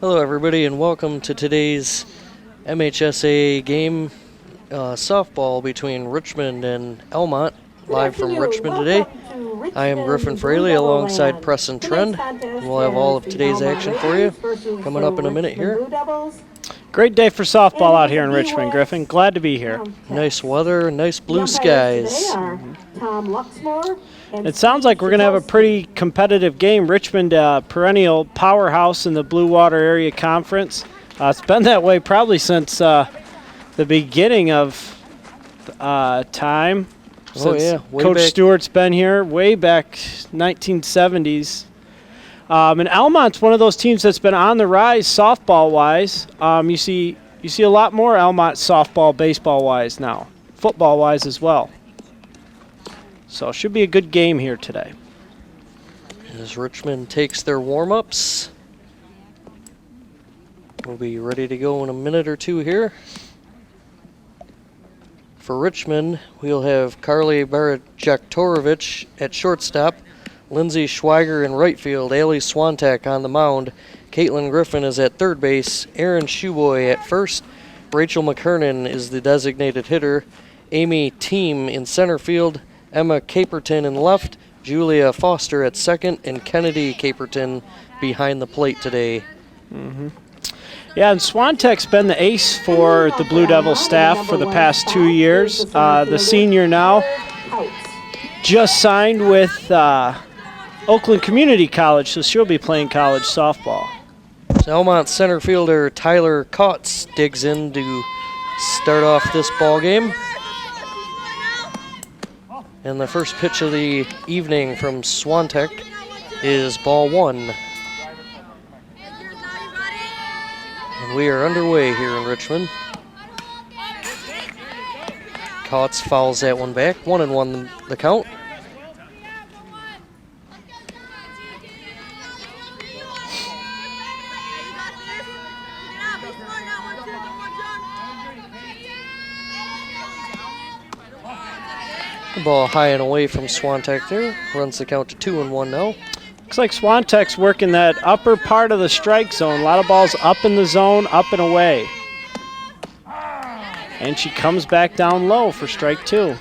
Hello everybody and welcome to today's MHSA game softball between Richmond and Elmont, live from Richmond today. I am Griffin Fraley alongside Preston Trend. We'll have all of today's action for you coming up in a minute here. Great day for softball out here in Richmond, Griffin. Glad to be here. Nice weather, nice blue skies. It sounds like we're going to have a pretty competitive game. Richmond, perennial powerhouse in the Blue Water Area Conference. It's been that way probably since the beginning of time. Since Coach Stewart's been here, way back 1970s. And Almont's one of those teams that's been on the rise softball-wise. You see a lot more Almont softball, baseball-wise now, football-wise as well. So it should be a good game here today. As Richmond takes their warm-ups, we'll be ready to go in a minute or two here. For Richmond, we'll have Carly Barajaktorovic at shortstop, Lindsay Schweiger in right field, Allie Swantek on the mound, Caitlin Griffin is at third base, Aaron Shoeboy at first, Rachel McKernan is the designated hitter, Amy Team in center field, Emma Caperton in left, Julia Foster at second, and Kennedy Caperton behind the plate today. Yeah, and Swantek's been the ace for the Blue Devil staff for the past 2 years. The senior now just signed with Oakland Community College, so she'll be playing college softball. Elmont center fielder Tyler Kautz digs in to start off this ball game. And the first pitch of the evening from Swantek is ball one. And we are underway here in Richmond. Kautz fouls that one back. 1-1 the count. The ball high and away from Swantek there. Runs the count to 2-1 now. Looks like Swantek's working that upper part of the strike zone. A lot of balls up in the zone, up and away. And she comes back down low for strike two.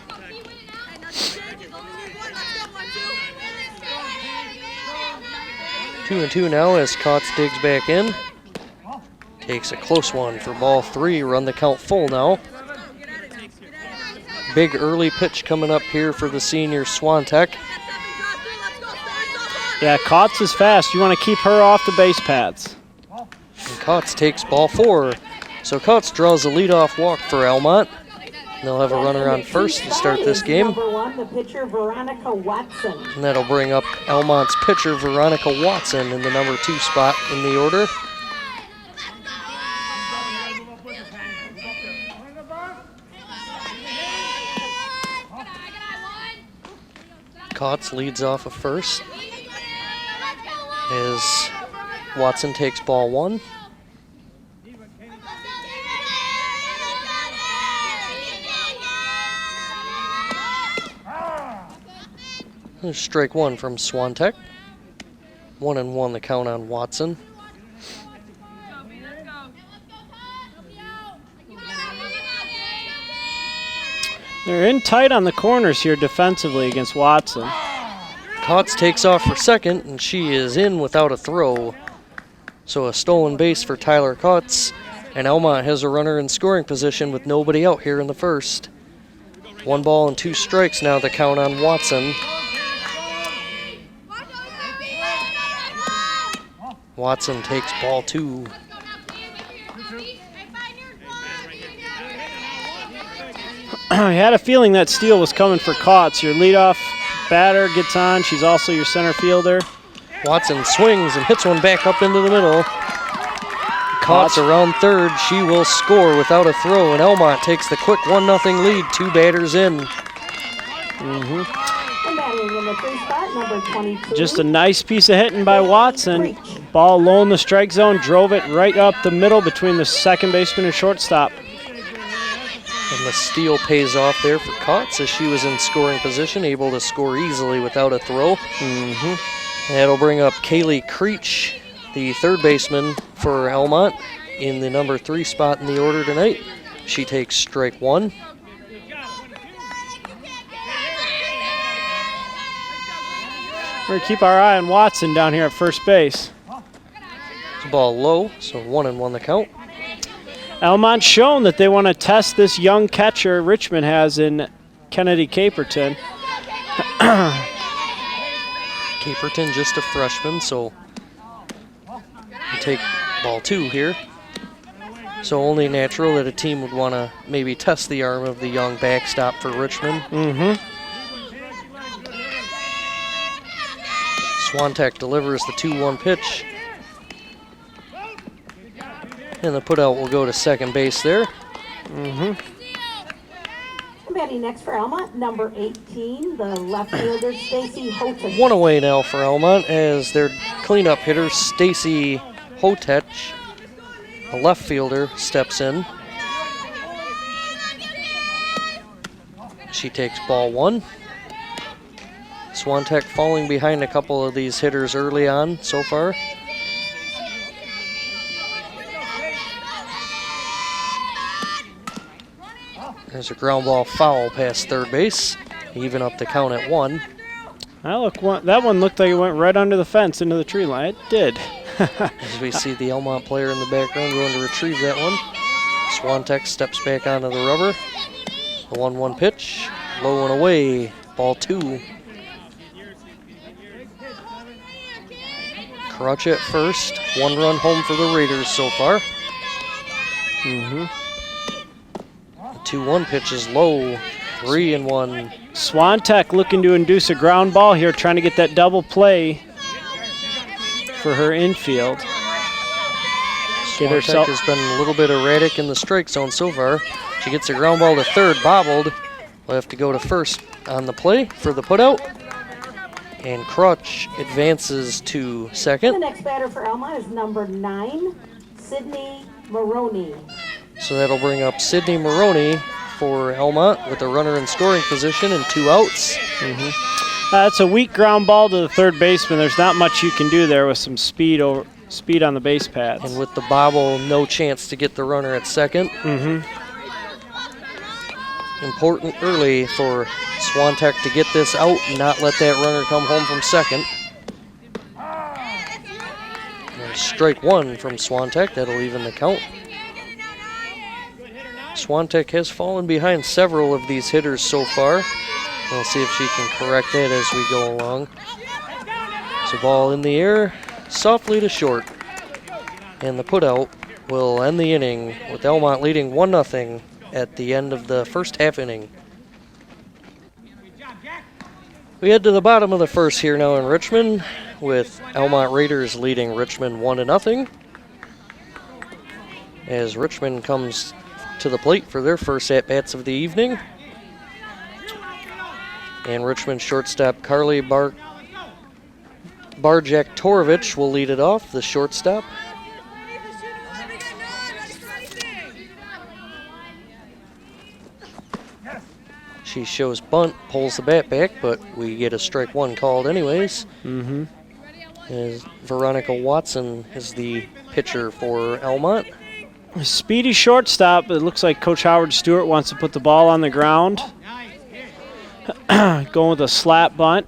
Two and two now as Kautz digs back in. Takes a close one for ball three. Run the count full now. Big early pitch coming up here for the senior Swantek. Yeah, Kautz is fast. You want to keep her off the base paths. And Kautz takes ball four. So Kautz draws a leadoff walk for Elmont. They'll have a runner on first to start this game. And that'll bring up Elmont's pitcher, Veronica Watson, in the number 2 spot in the order. Kautz leads off of first as Watson takes ball one. There's strike one from Swantek. 1-1 the count on Watson. They're in tight on the corners here defensively against Watson. Kautz takes off for second, and she is in without a throw. So a stolen base for Tyler Kautz, and Elmont has a runner in scoring position with nobody out here in the first. 1 ball and 2 strikes now the count on Watson. Watson takes ball 2. I had a feeling that steal was coming for Kautz. Your leadoff batter gets on. She's also your center fielder. Watson swings and hits one back up into the middle. Kautz around third. She will score without a throw, and Elmont takes the quick 1-0 lead. 2 batters in. Just a nice piece of hitting by Watson. Ball low in the strike zone, drove it right up the middle between the second baseman and shortstop. And the steal pays off there for Kautz as she was in scoring position, able to score easily without a throw. That'll bring up Kaylee Creech, the third baseman for Almont in the number 3 spot in the order tonight. She takes strike 1. We're going to keep our eye on Watson down here at first base. The ball low, so 1-1 the count. Elmont's shown that they want to test this young catcher Richmond has in Kennedy Caperton. Caperton just a freshman, so we take ball 2 here. So only natural that a team would want to maybe test the arm of the young backstop for Richmond. Swantek delivers the 2-1 pitch. And the putout will go to second base there. Batting next for Elmont, number 18, the left fielder, Stacy Hotech. 1 away now for Elmont as their cleanup hitter, Stacy Hotech, a left fielder, steps in. She takes ball 1. Swantek falling behind a couple of these hitters early on so far. There's a ground ball foul past third base, even up the count at 1. That one looked like it went right under the fence into the tree line. It did. As we see the Elmont player in the background going to retrieve that one. Swantek steps back onto the rubber. The 1-1 pitch, low and away, ball 2. Crutch at first, 1 run home for the Raiders so far. The 2-1 pitch is low, 3-1. Swantek looking to induce a ground ball here, trying to get that double play for her infield. Swantek has been a little bit erratic in the strike zone so far. She gets a ground ball to third, bobbled. We'll have to go to first on the play for the putout. And Crutch advances to second. The next batter for Elmont is number 9, Sydney Maroney. So that'll bring up Sydney Maroney for Elmont with a runner in scoring position and 2 outs. That's a weak ground ball to the third baseman. There's not much you can do there with some speed on the base pads. And with the bobble, no chance to get the runner at second. Important early for Swantek to get this out and not let that runner come home from second. And strike 1 from Swantek. That'll even the count. Swantek has fallen behind several of these hitters so far. We'll see if she can correct that as we go along. So ball in the air, softly to short. And the putout will end the inning with Elmont leading 1-0 at the end of the first half inning. We head to the bottom of the first here now in Richmond with Elmont Raiders leading Richmond 1-0. As Richmond comes to the plate for their first at-bats of the evening. And Richmond shortstop Carly Barjak-Torovich will lead it off, the shortstop. She shows bunt, pulls the bat back, but we get a strike 1 called anyways. As Veronica Watson is the pitcher for Elmont. Speedy shortstop. It looks like Coach Howard Stewart wants to put the ball on the ground. Going with a slap bunt.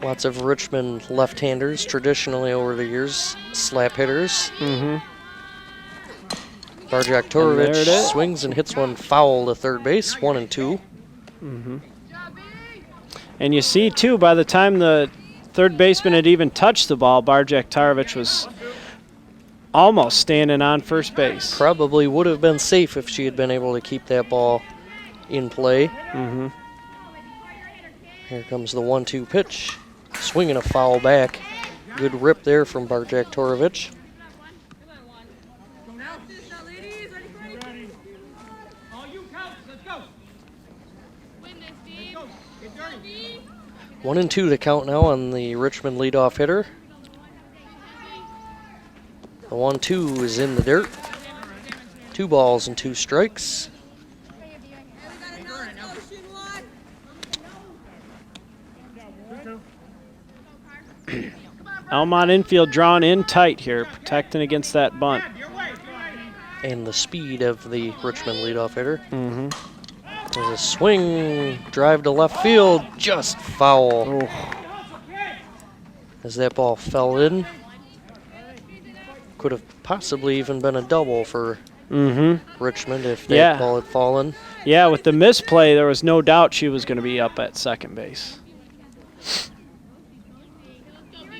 Lots of Richmond left-handers, traditionally over the years, slap hitters. Barjak-Torovich swings and hits one foul to third base, 1-2. And you see, too, by the time the third baseman had even touched the ball, Barjak-Torovich was almost standing on first base. Probably would have been safe if she had been able to keep that ball in play. Here comes the 1-2 pitch. Swinging a foul back. Good rip there from Barjak-Torovich. One and 2 to count now on the Richmond leadoff hitter. The 1-2 is in the dirt. 2 balls and 2 strikes. Almont infield drawn in tight here, protecting against that bunt. And the speed of the Richmond leadoff hitter. Mm-hmm. There's a swing, drive to left field, just foul. Oh. As that ball fell in. Could have possibly even been a double for Richmond if that ball had fallen. Yeah, with the misplay, there was no doubt she was going to be up at second base.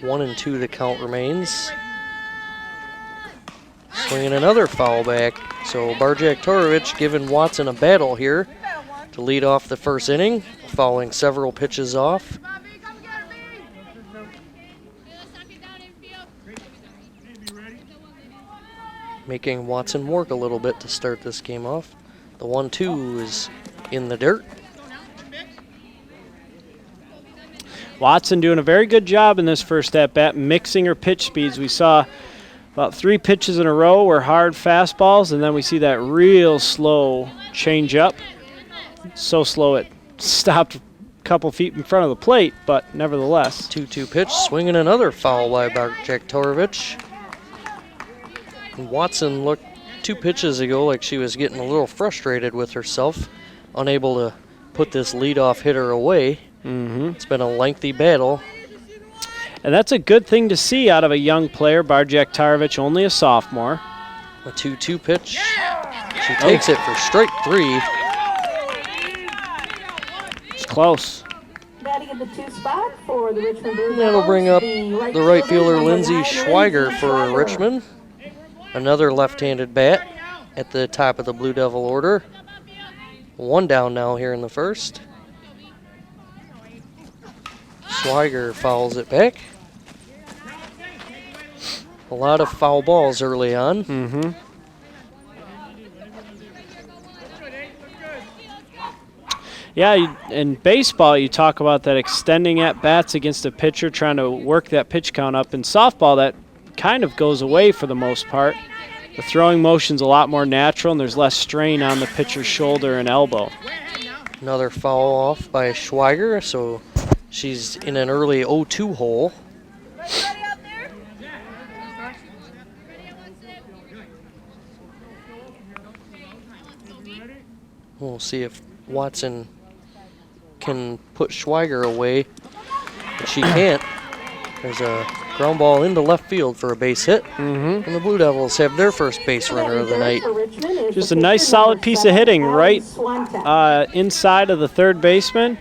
1-2 the count remains. Swinging another foul back. So Barjak-Torovic giving Watson a battle here to lead off the first inning, fouling several pitches off. Making Watson work a little bit to start this game off. The 1-2 is in the dirt. Watson doing a very good job in this first at-bat, mixing her pitch speeds. We saw about 3 pitches in a row were hard fastballs, and then we see that real slow change-up. So slow it stopped a couple feet in front of the plate, but nevertheless. 2-2 pitch, swinging another foul by Barjak-Torovic. Watson looked 2 pitches ago like she was getting a little frustrated with herself, unable to put this leadoff hitter away. It's been a lengthy battle. And that's a good thing to see out of a young player. Barjak-Torovic, only a sophomore. A 2-2 pitch. She takes it for strike 3. It's close. Batting in the 2 spot for the Richmond Blue That'll Devils, bring up the the right fielder, number Lindsay 9, Schweiger for Richmond. Another left-handed bat at the top of the Blue Devil order. 1 down now here in the first. Schweiger fouls it back. A lot of foul balls early on. Yeah, in baseball, you talk about that extending at-bats against a pitcher, trying to work that pitch count up. In softball, that kind of goes away for the most part. The throwing motion's a lot more natural, and there's less strain on the pitcher's shoulder and elbow. Another foul off by Schweiger, so she's in an early 0-2 hole. We'll see if Watson can put Schweiger away, but she can't. There's a ground ball into left field for a base hit, and the Blue Devils have their first base runner of the night. Just a nice solid piece of hitting right inside of the third baseman.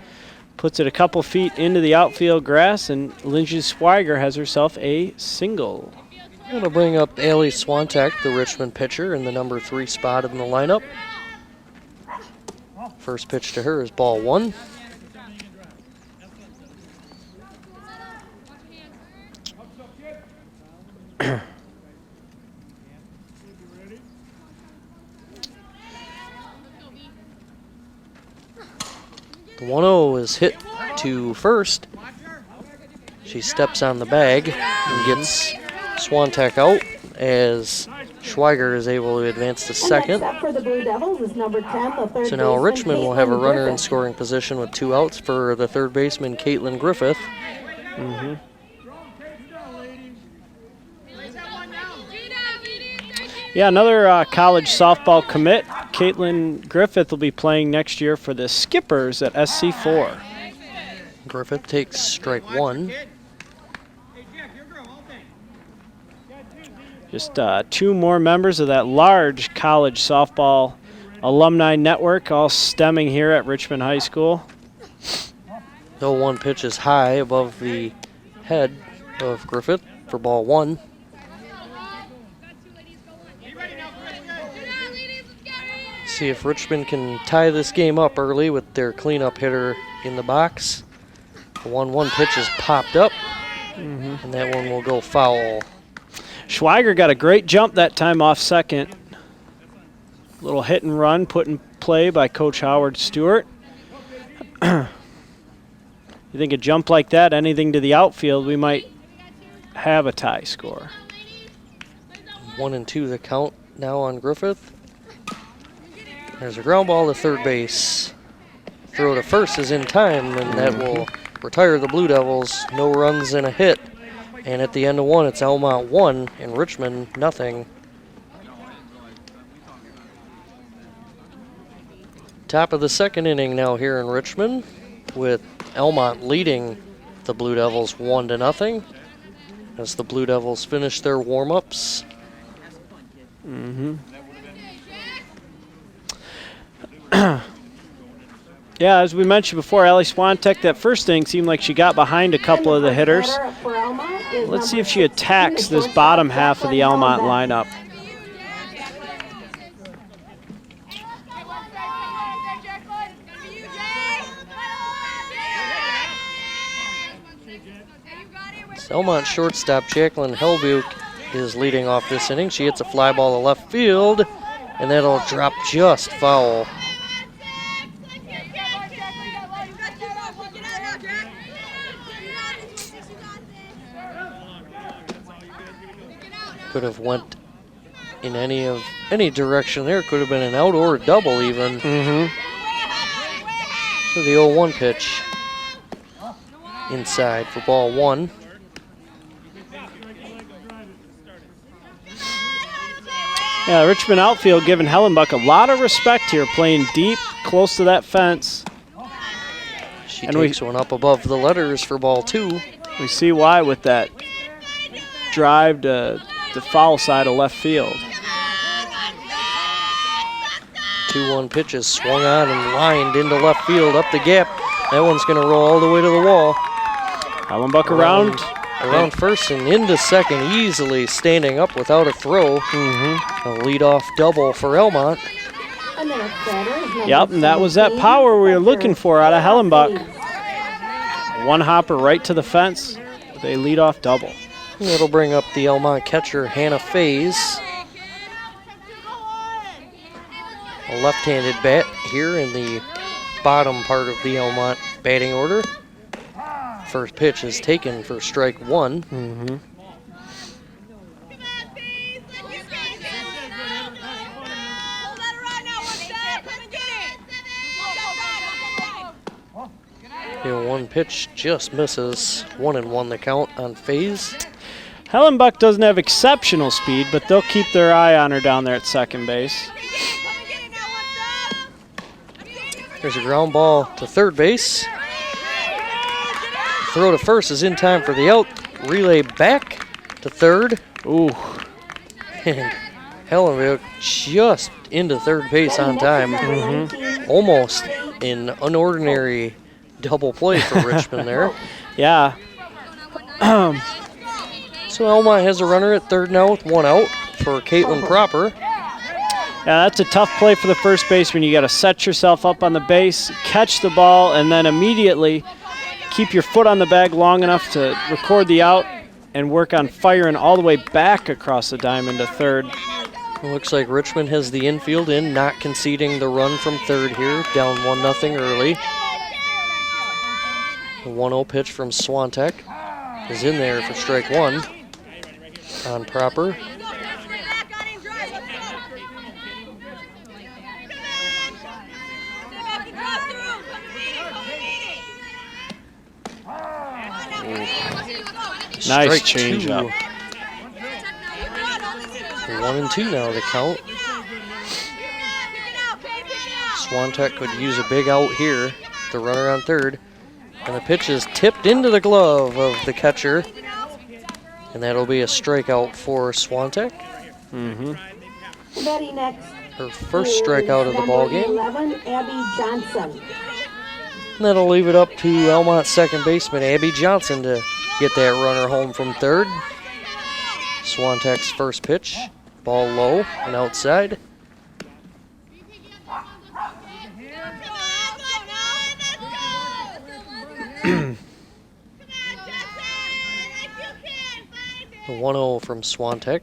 Puts it a couple feet into the outfield grass, and Lindsay Schweiger has herself a single. Going to bring up Allie Swantek, the Richmond pitcher, in the number 3 spot in the lineup. First pitch to her is ball 1. The 1-0 is hit to first. She steps on the bag and gets Swantek out as Schweiger is able to advance to second. So now Richmond will have a runner in scoring position with 2 outs for the third baseman, Caitlin Griffith. Yeah, another college softball commit. Caitlin Griffith will be playing next year for the Skippers at SC4. Griffith takes strike 1. Just 2 more members of that large college softball alumni network, all stemming here at Richmond High School. The 1 pitch is high above the head of Griffith for ball 1. See if Richmond can tie this game up early with their cleanup hitter in the box. The 1-1 pitch is popped up, and that one will go foul. Schweiger got a great jump that time off second. Little hit and run put in play by Coach Howard Stewart. You think a jump like that, anything to the outfield, we might have a tie score. 1-2 the count now on Griffith. There's a ground ball to third base. Throw to first is in time, and that will retire the Blue Devils. No runs and a hit And at the end of one, it's Elmont 1 and Richmond nothing. Top of the second inning now here in Richmond, with Elmont leading the Blue Devils 1-0 as the Blue Devils finish their warm-ups. Yeah, as we mentioned before, Allie Swantek, that first inning seemed like she got behind a couple of the hitters. Let's see if she attacks this bottom half of the Elmont lineup. Elmont shortstop Jacqueline Helbuch is leading off this inning. She hits a fly ball to left field, and that'll drop just foul. Could have went in any direction there. Could have been an out or a double even. So the 0-1 pitch inside for ball 1. Yeah, Richmond outfield giving Hellenbuck a lot of respect here, playing deep, close to that fence. She takes one up above the letters for ball 2. We see why with that drive to the foul side of left field. 2-1 pitch is swung on and lined into left field up the gap. That one's going to roll all the way to the wall. Hellenbuck around first and into second, easily standing up without a throw. A leadoff double for Elmont. Yep, and that was that power we were looking for out of Hellenbuck. One hopper right to the fence with a leadoff double. That'll bring up the Elmont catcher, Hannah Faze. A left-handed bat here in the bottom part of the Elmont batting order. First pitch is taken for strike 1. The 1 pitch just misses. 1-1 the count on Faze. Hellenbuck doesn't have exceptional speed, but they'll keep their eye on her down there at second base. There's a ground ball to third base. Throw to first is in time for the out. Relay back to third. Ooh. And Hellenbuck just into third base on time. Almost an unordinary double play for Richmond there. Yeah. So Elmont has a runner at third now with 1 out for Caitlin Proper. Yeah, that's a tough play for the first baseman. You got to set yourself up on the base, catch the ball, and then immediately keep your foot on the bag long enough to record the out and work on firing all the way back across the diamond to third. It looks like Richmond has the infield in, not conceding the run from third here, down 1-0 early. The 1-0 pitch from Swantek is in there for strike 1 on Proper. Nice change up. 1-2 now the count. Swantek could use a big out here. The runner on third. And the pitch is tipped into the glove of the catcher. And that'll be a strikeout for Swantek. Her first strikeout of the ball game. 11, Abby Johnson. And that'll leave it up to Elmont's second baseman, Abby Johnson, to get that runner home from third. Swantek's first pitch. Ball low and outside. The 1-0 from Swantek.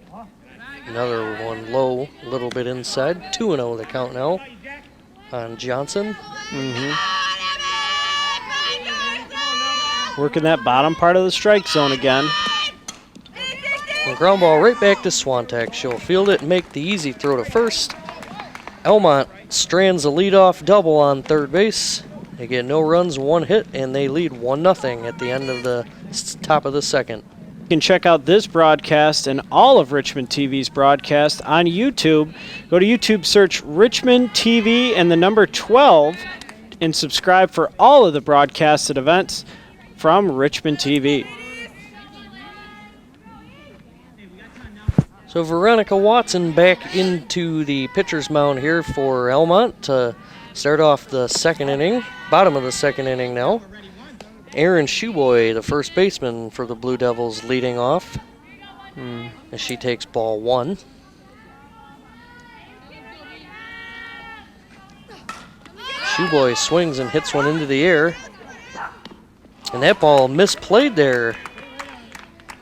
Another one low, a little bit inside. 2-0 the count now on Johnson. Working that bottom part of the strike zone again. And ground ball right back to Swantek. She'll field it and make the easy throw to first. Elmont strands a leadoff double on third base. They get no runs, 1 hit, and they lead 1-0 at the end of the top of the second. You can check out this broadcast and all of Richmond TV's broadcast on YouTube. Go to YouTube, search Richmond TV and the number 12, and subscribe for all of the broadcasted events from Richmond TV. So Veronica Watson back into the pitcher's mound here for Elmont to start off the second inning, bottom of the second inning now. Aaron Shoeboy, the first baseman for the Blue Devils, leading off as she takes ball 1. Shoeboy swings and hits one into the air. And that ball misplayed there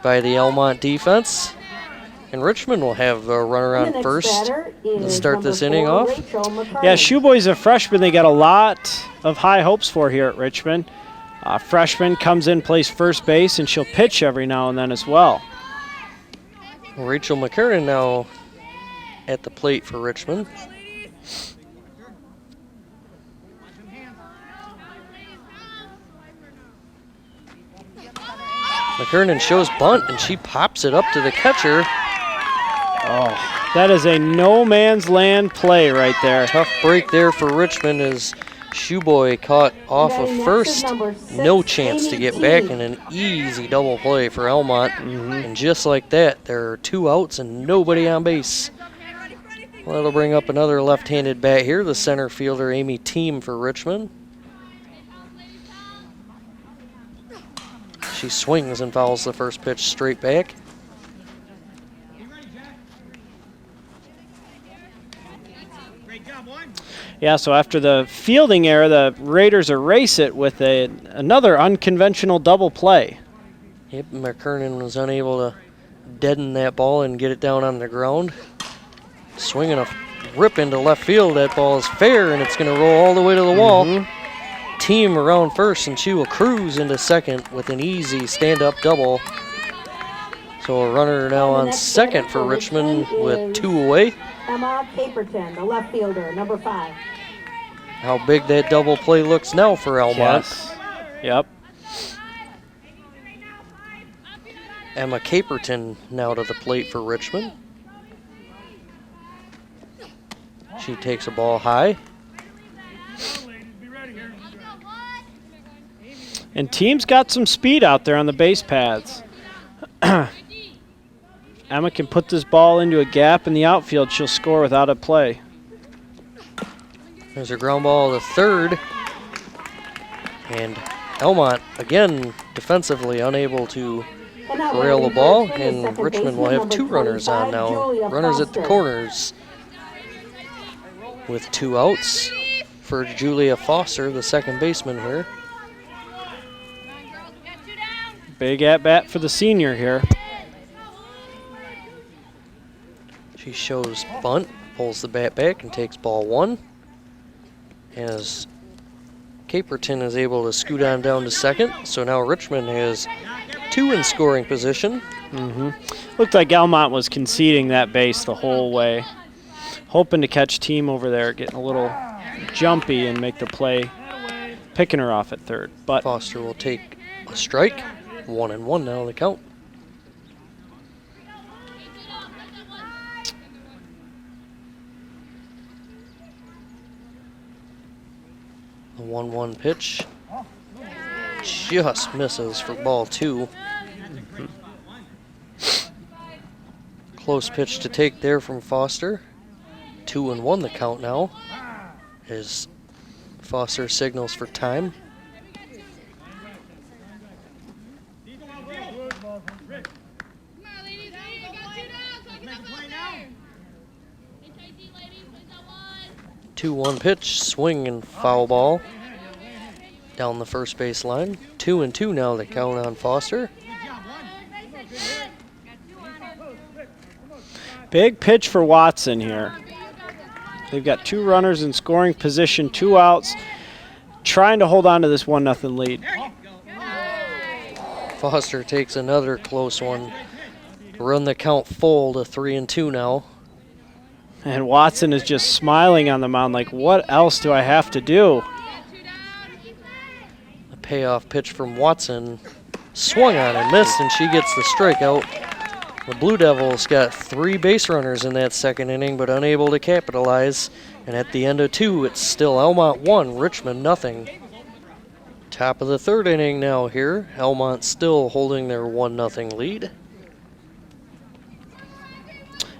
by the Elmont defense. And Richmond will have a runner on first to start this inning off. Yeah, Shoeboy's a freshman. They got a lot of high hopes for here at Richmond. Freshman comes in, plays first base, and she'll pitch every now and then as well. Rachel McKernan now at the plate for Richmond. McKernan shows bunt, and she pops it up to the catcher. Oh, that is a no man's land play right there. Tough break there for Richmond as Shoeboy caught off of first. No chance to get back, and an easy double play for Elmont. And just like that, there are 2 outs and nobody on base. Well, that'll bring up another left-handed bat here, the center fielder Amy Team for Richmond. She swings and fouls the first pitch straight back. Yeah, so after the fielding error, the Raiders erase it with another unconventional double play. Yep, McKernan was unable to deaden that ball and get it down on the ground. Swinging a rip into left field. That ball is fair, and it's going to roll all the way to the wall. Team around first, and she will cruise into second with an easy stand-up double. So a runner now on second for Richmond with 2 away. Emma Caperton, the left fielder, number 5. How big that double play looks now for Elmont. Yes. Yep. Emma Caperton now to the plate for Richmond. She takes a ball high. And Team's got some speed out there on the base paths. Emma can put this ball into a gap in the outfield. She'll score without a play. There's a ground ball to third. And Elmont, again, defensively unable to corral the ball. And Richmond will have 2 runners on now. Runners at the corners with 2 outs for Julia Foster, the second baseman here. Big at-bat for the senior here. She shows bunt, pulls the bat back, and takes ball 1. As Caperton is able to scoot on down to second. So now Richmond has 2 in scoring position. Looked like Almont was conceding that base the whole way. Hoping to catch Team over there, getting a little jumpy and make the play, picking her off at third. But Foster will take a strike. 1-1 now the count. The 1-1 pitch just misses for ball 2. Close pitch to take there from Foster. 2-1 the count now as Foster signals for time. Two 2-1 pitch, swing and foul ball down the first base line. 2-2 now the count on Foster. Big pitch for Watson here. They've got 2 runners in scoring position, 2 outs, trying to hold on to this 1-0 lead. Foster takes another close one. Run the count full to 3-2 now. And Watson is just smiling on the mound like, what else do I have to do? A payoff pitch from Watson Swung on and missed, and she gets the strikeout. The Blue Devils got 3 base runners in that second inning, but unable to capitalize. And at the end of 2, it's still Almont 1, Richmond nothing. Top of the third inning now here. Almont still holding their 1-0 lead.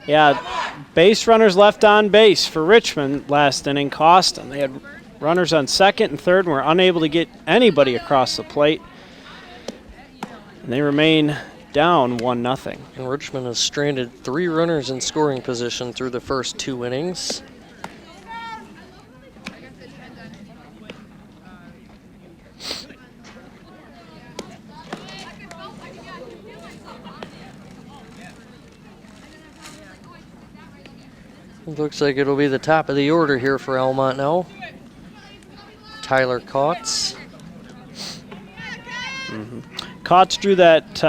Yeah, base runners left on base for Richmond last inning cost them. They had runners on second and third and were unable to get anybody across the plate. And they remain down 1-0. And Richmond has stranded 3 runners in scoring position through the first 2 innings. It looks like it'll be the top of the order here for Almont now. Tyler Kautz. Kautz drew that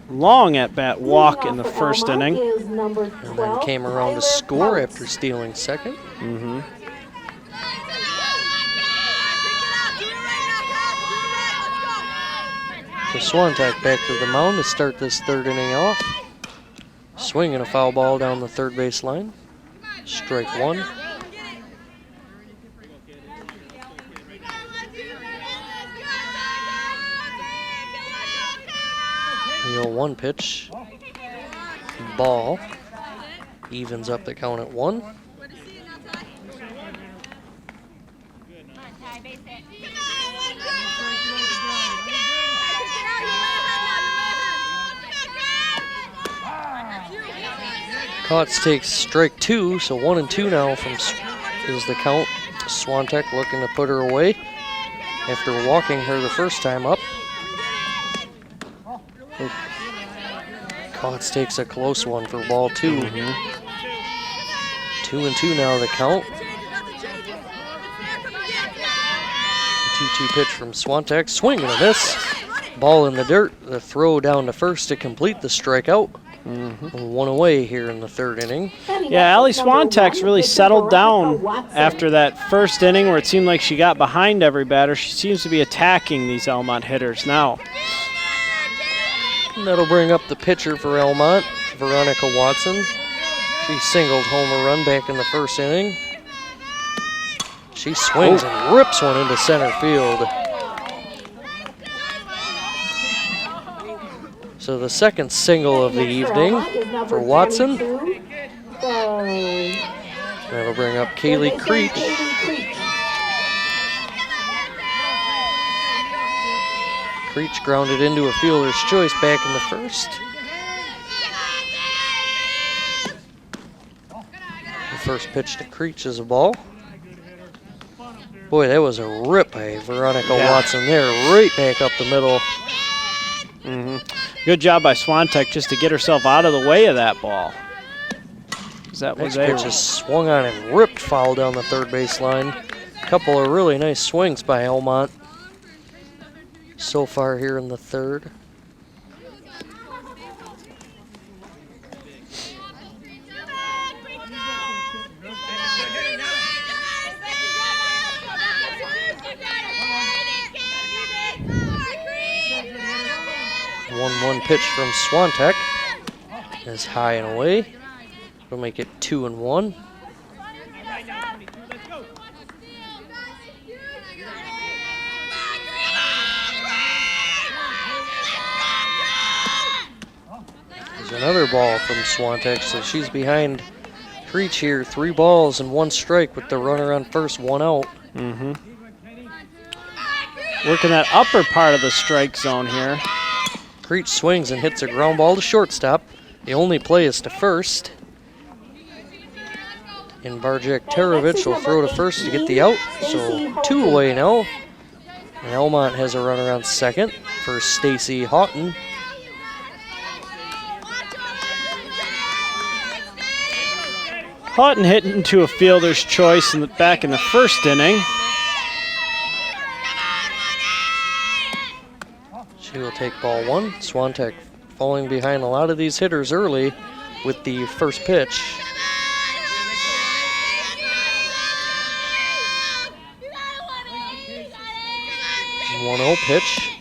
long at-bat walk in the first inning. And then came around to score after stealing second. So Swantek back to the mound to start this third inning off. Swinging a foul ball down the third base line. Strike 1. The 0-1 pitch. Ball. Evens up the count at 1. Kautz takes strike 2, so 1-2 now is the count. Swantek looking to put her away after walking her the first time up. Kautz takes a close one for ball 2. 2-2 now the count. 2-2 pitch from Swantek. Swing and a miss. Ball in the dirt. The throw down to first to complete the strikeout. 1 away here in the third inning. Yeah, Allie Swantek's really settled down after that first inning where it seemed like she got behind every batter. She seems to be attacking these Elmont hitters now. And that'll bring up the pitcher for Elmont, Veronica Watson. She singled home a run back in the first inning. She swings and rips one into center field. So the second single of the evening for Watson. That'll bring up Kaylee Creech. Creech grounded into a fielder's choice back in the first. The first pitch to Creech is a ball. Boy, that was a rip by Veronica Watson there, right back up the middle. Good job by Swantek just to get herself out of the way of that ball. Next pitch is swung on and ripped foul down the third base line. A couple of really nice swings by Elmont so far here in the third. One pitch from Swantek is high and away. We'll make it 2-1. There's another ball from Swantek, so she's behind Creech here. 3 balls and 1 strike with the runner on first, 1 out. Working that upper part of the strike zone here. Creech swings and hits a ground ball to shortstop. The only play is to first. And Barjak Terovich will throw to first to get the out. So 2 away now. And Elmont has a runner on second for Stacy Houghton. Houghton hit into a fielder's choice back in the first inning. She will take ball 1. Swantek falling behind a lot of these hitters early with the first pitch. 1-0 pitch.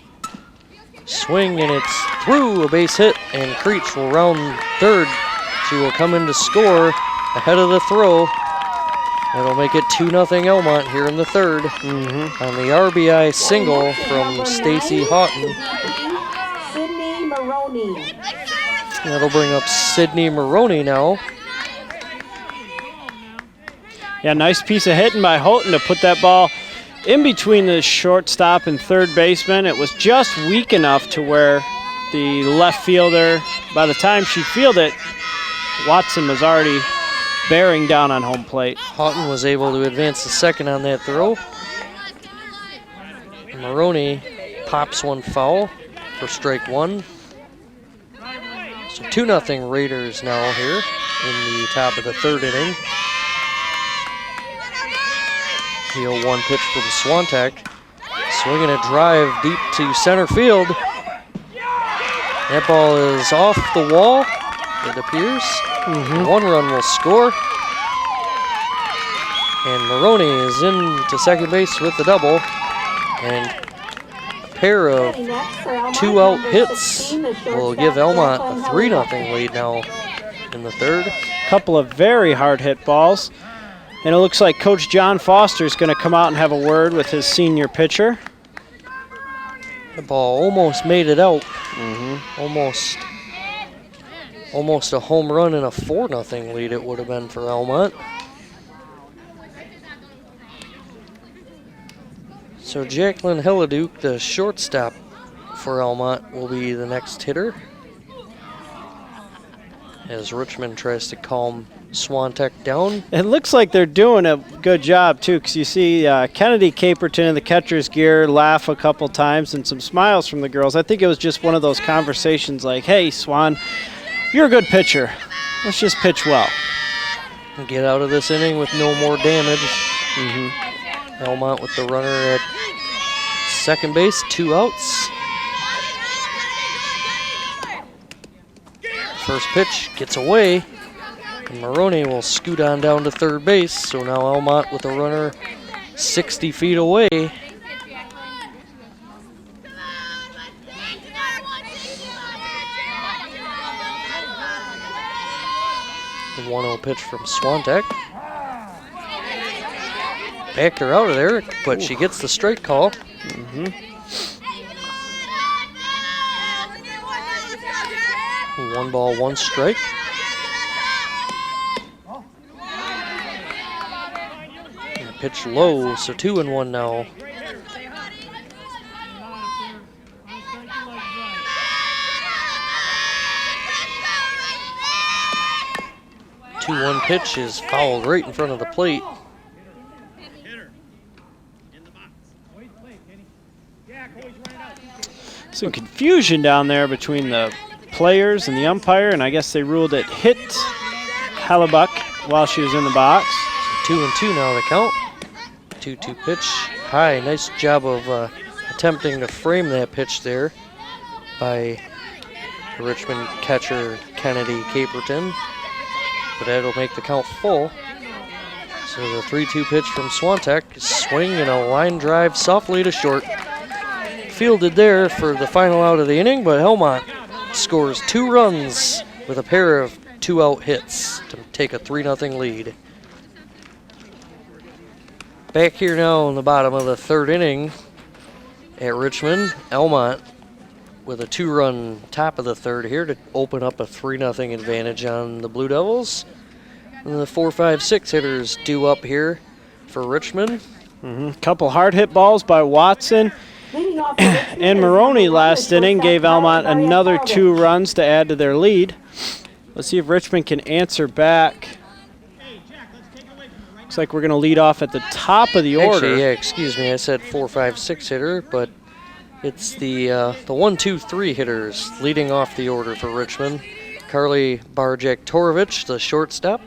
Swing, and it's through, a base hit, and Creech will round third. She will come in to score ahead of the throw. That'll make it 2-0 Elmont here in the third. On the RBI single from Stacy Houghton. Sydney Maroney. That'll bring up Sydney Maroney now. Yeah, nice piece of hitting by Houghton to put that ball in between the shortstop and third baseman. It was just weak enough to where the left fielder, by the time she fielded it, Watson was already bearing down on home plate. Houghton was able to advance the second on that throw. Maroney pops one foul for strike one. So 2-0 Raiders now here in the top of the third inning. The 0-1 pitch from Swantek. Swinging a drive deep to center field. That ball is off the wall, it appears. One run will score. And Maroney is into second base with the double. And a pair of 2-out hits will give Elmont a 3-0 lead now in the third. Couple of very hard hit balls. And it looks like Coach John Foster is going to come out and have a word with his senior pitcher. The ball almost made it out. Almost a home run and a 4-0 lead it would have been for Elmont. So Jacqueline Hilleduke, the shortstop for Elmont, will be the next hitter as Richmond tries to calm Swantek down. It looks like they're doing a good job, too, because you see Kennedy Caperton in the catcher's gear laugh a couple times and some smiles from the girls. I think it was just one of those conversations like, hey, Swan, you're a good pitcher. Let's just pitch well. Get out of this inning with no more damage. Elmont with the runner at second base, 2 outs. First pitch gets away. And Maroney will scoot on down to third base. So now Elmont with a runner 60 feet away. The 1-0 pitch from Swantek. Backed her out of there, but she gets the strike call. 1 ball, 1 strike. And pitch low, so 2-1 now. The 2-1 pitch is fouled right in front of the plate. Some confusion down there between the players and the umpire, and I guess they ruled it hit Hellebuck while she was in the box. So 2-2 now the count. 2-2 pitch. High, nice job of attempting to frame that pitch there by the Richmond catcher Kennedy Caperton. But that'll make the count full. So the 3-2 pitch from Swantek, swing and a line drive softly to short. Fielded there for the final out of the inning, but Elmont scores 2 runs with a pair of 2-out hits to take a 3-0 lead. Back here now in the bottom of the third inning at Richmond, Elmont with a 2-run top of the third here to open up a 3-0 advantage on the Blue Devils. And the 4, 5, 6 hitters due up here for Richmond. Couple hard hit balls by Watson. And Maroney last inning gave Elmont another 2 runs to add to their lead. Let's see if Richmond can answer back. Looks like we're going to lead off at the top of the order. Actually, yeah, excuse me, I said 4, 5, 6 hitter, but it's the 1, 2, 3 hitters leading off the order for Richmond. Carly Barjak-Torovich, the shortstop.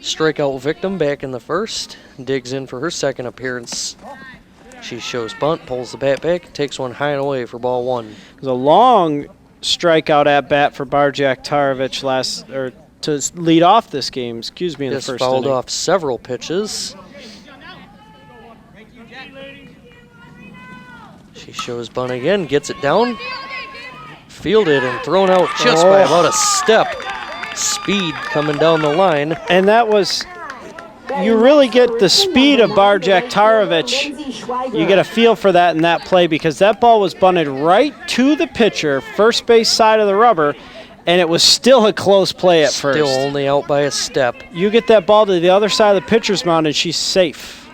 Strikeout victim back in the first. Digs in for her second appearance. She shows bunt, pulls the bat back, takes one high and away for ball 1. It was a long strikeout at bat for Barjak-Torovich to lead off this game. In the first inning. Just fouled off several pitches. She shows bunt again, gets it down. Fielded and thrown out just by about a step. Speed coming down the line. And that was, you really get the speed of Barjak Tarovich. You get a feel for that in that play because that ball was bunted right to the pitcher, first base side of the rubber, and it was still a close play at first. Still only out by a step. You get that ball to the other side of the pitcher's mound and she's safe.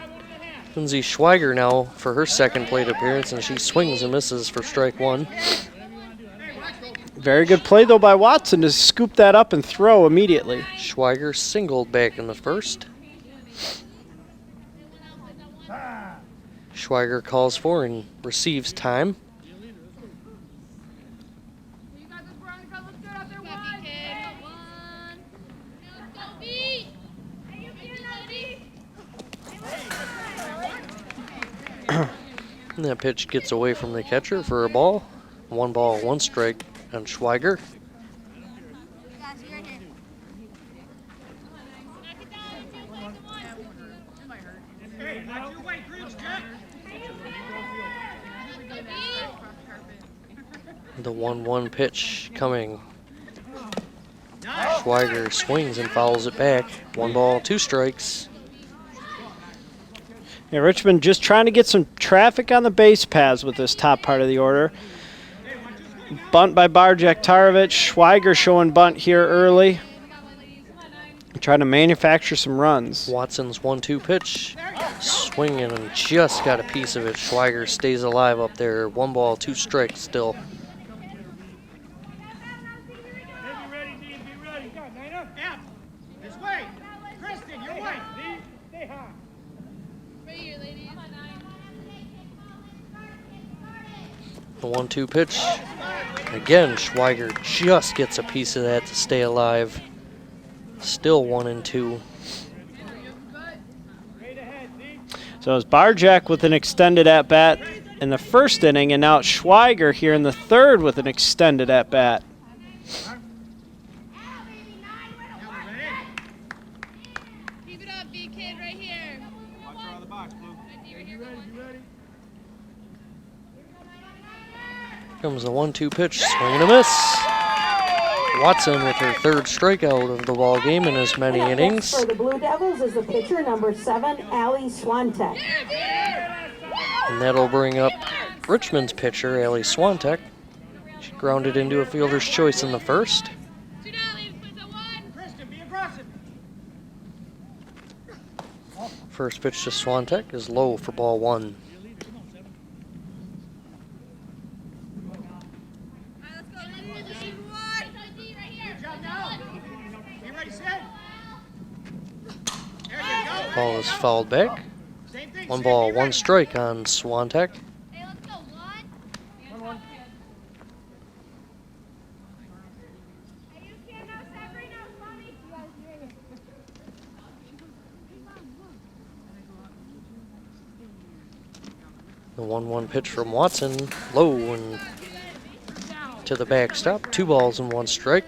Lindsay Schweiger now for her second plate appearance, and she swings and misses for strike one. Very good play, though, by Watson to scoop that up and throw immediately. Schweiger singled back in the first. Schweiger calls for and receives time. And that pitch gets away from the catcher for a ball. 1 ball, 1 strike on Schweiger. The 1-1 pitch coming. Schweiger swings and fouls it back. 1 ball, 2 strikes. Yeah, Richmond just trying to get some traffic on the base paths with this top part of the order. Bunt by Barjak Tarovich. Schweiger showing bunt here early. Trying to manufacture some runs. Watson's 1-2 pitch. Swinging and just got a piece of it. Schweiger stays alive up there. 1 ball, 2 strikes still. The 1-2 pitch. Again, Schweiger just gets a piece of that to stay alive. Still 1-2. So it's Barjak with an extended at-bat in the first inning, and now it's Schweiger here in the third with an extended at-bat. Keep it up, big kid, right here. Watch her on the box, Blue. Comes the 1-2 pitch, swing and a miss. Watson with her 3rd strikeout of the ball game in as many innings. For the Blue Devils is the pitcher, number 7, Allie Swantek. And that'll bring up Richmond's pitcher, Allie Swantek. She grounded into a fielder's choice in the first. First pitch to Swantek is low for ball 1. Ball is fouled back. 1 ball, 1 strike on Swantek. The 1-1 pitch from Watson, low and to the backstop. 2 balls and 1 strike.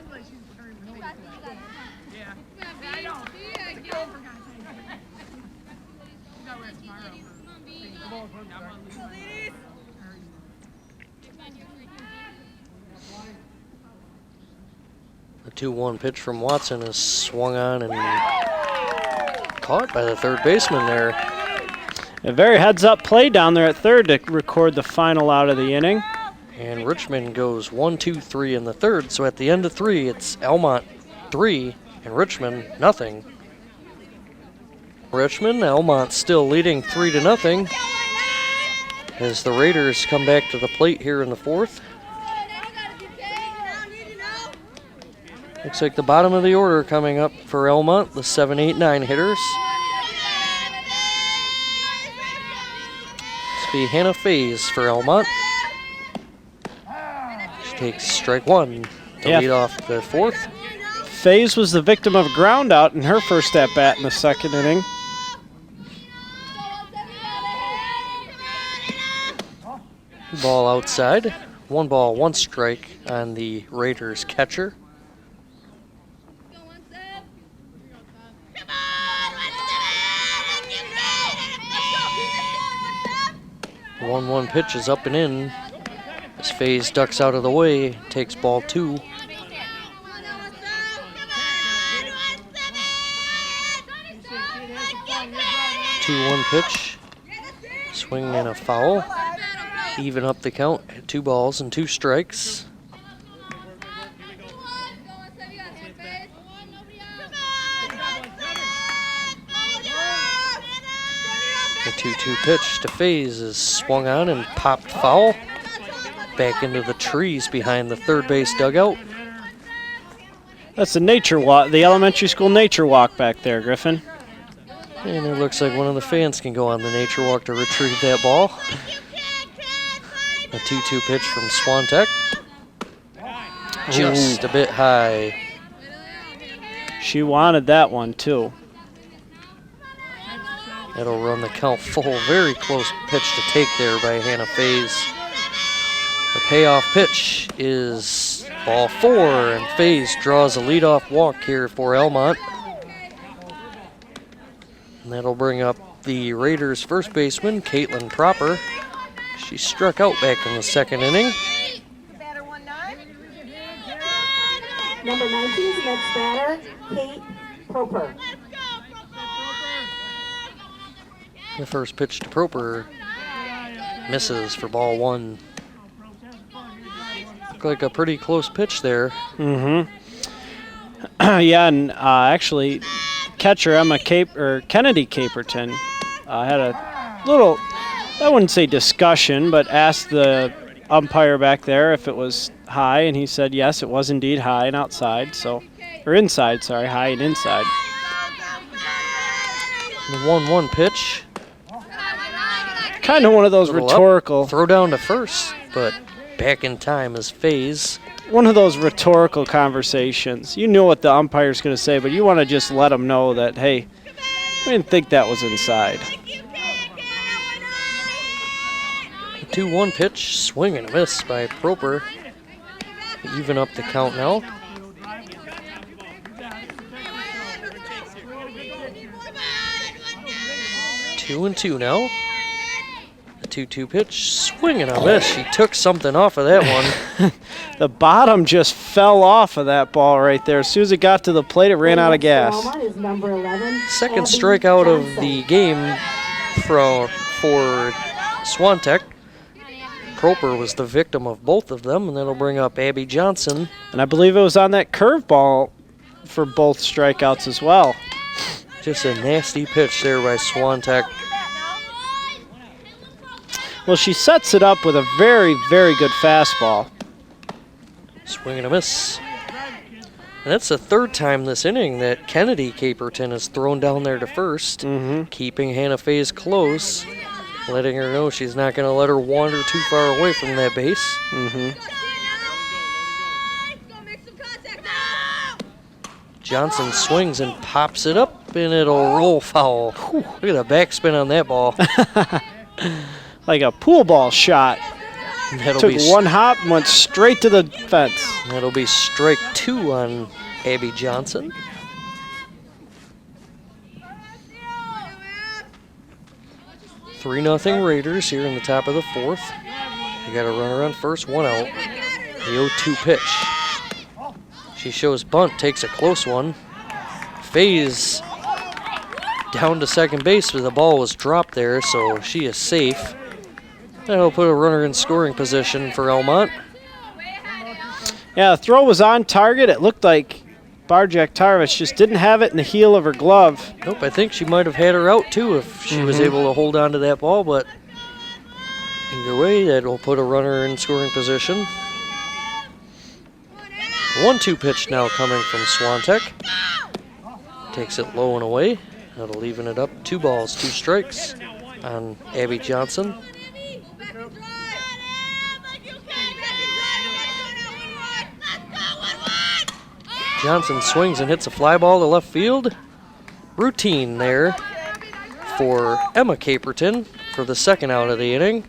The 2-1 pitch from Watson is swung on and caught by the third baseman there. A very heads-up play down there at third to record the final out of the inning. And Richmond goes 1, 2, 3 in the third. So at the end of 3, it's Elmont 3 and Richmond nothing. Richmond, Elmont still leading 3-0 as the Raiders come back to the plate here in the 4th. Looks like the bottom of the order coming up for Elmont, the 7, 8, 9 hitters. This will be Hannah Faze for Elmont. She takes strike 1 to lead off the 4th. Faze was the victim of a ground out in her first at-bat in the 2nd inning. Ball outside. 1 ball, 1 strike on the Raiders catcher. 1-1 pitch is up and in. As Faze ducks out of the way, takes ball 2. 2-1 pitch. Swing and a foul. Even up the count at 2 balls and 2 strikes. The 2-2 pitch to Faze is swung on and popped foul. Back into the trees behind the third base dugout. That's the nature walk, the elementary school nature walk back there, Griffin. And it looks like one of the fans can go on the nature walk to retrieve that ball. A 2-2 pitch from Swantek. Just a bit high. She wanted that one too. That'll run the count full. Very close pitch to take there by Hannah Faze. The payoff pitch is ball 4, and Faze draws a leadoff walk here for Elmont. And that'll bring up the Raiders' first baseman, Caitlin Proper. She struck out back in the second inning. Number 19's next batter, Kate Proper. The first pitch to Proper misses for ball 1. Looked like a pretty close pitch there. Mm-hmm. Yeah, and actually, catcher Kennedy Caperton had a little, I wouldn't say discussion, but asked the umpire back there if it was high, and he said yes, it was indeed high and outside, or inside, sorry, high and inside. The 1-1 pitch. Kind of one of those rhetorical. Throw down to first, but back in time is Faze. One of those rhetorical conversations. You know what the umpire's going to say, but you want to just let them know that, hey, we didn't think that was inside. The 2-1 pitch, swing and a miss by Proper. Even up the count now. Two and 2 now. The 2-2 pitch, swing and a miss. She took something off of that one. The bottom just fell off of that ball right there. As soon as it got to the plate, it ran out of gas. Number 11, Second strikeout of the game for Swantek. Proper was the victim of both of them, and that'll bring up Abby Johnson. And I believe it was on that curveball for both strikeouts as well. Just a nasty pitch there by Swantek. Well, she sets it up with a very, very good fastball. Swing and a miss. And that's the third time this inning that Kennedy Caperton has thrown down there to first, keeping Hannah Faze close, letting her know she's not going to let her wander too far away from that base. Johnson swings and pops it up, and it'll roll foul. Whew, look at the backspin on that ball. Like a pool ball shot. Took one hop and went straight to the fence. That'll be strike 2 on Abby Johnson. Three 0 Raiders here in the top of the 4th. You got a runner on first, 1 out. The 0-2 pitch. She shows bunt, takes a close one. Faze down to second base, but the ball was dropped there, so she is safe. That'll put a runner in scoring position for Elmont. Yeah, the throw was on target. It looked like Barjak Tarvis just didn't have it in the heel of her glove. Nope, I think she might have had her out too if she was able to hold on to that ball, but either way, that'll put a runner in scoring position. 1-2 pitch now coming from Swantek. Takes it low and away. That'll even it up. 2 balls, 2 strikes on Abby Johnson. Johnson swings and hits a fly ball to left field. Routine there for Emma Caperton for the second out of the inning.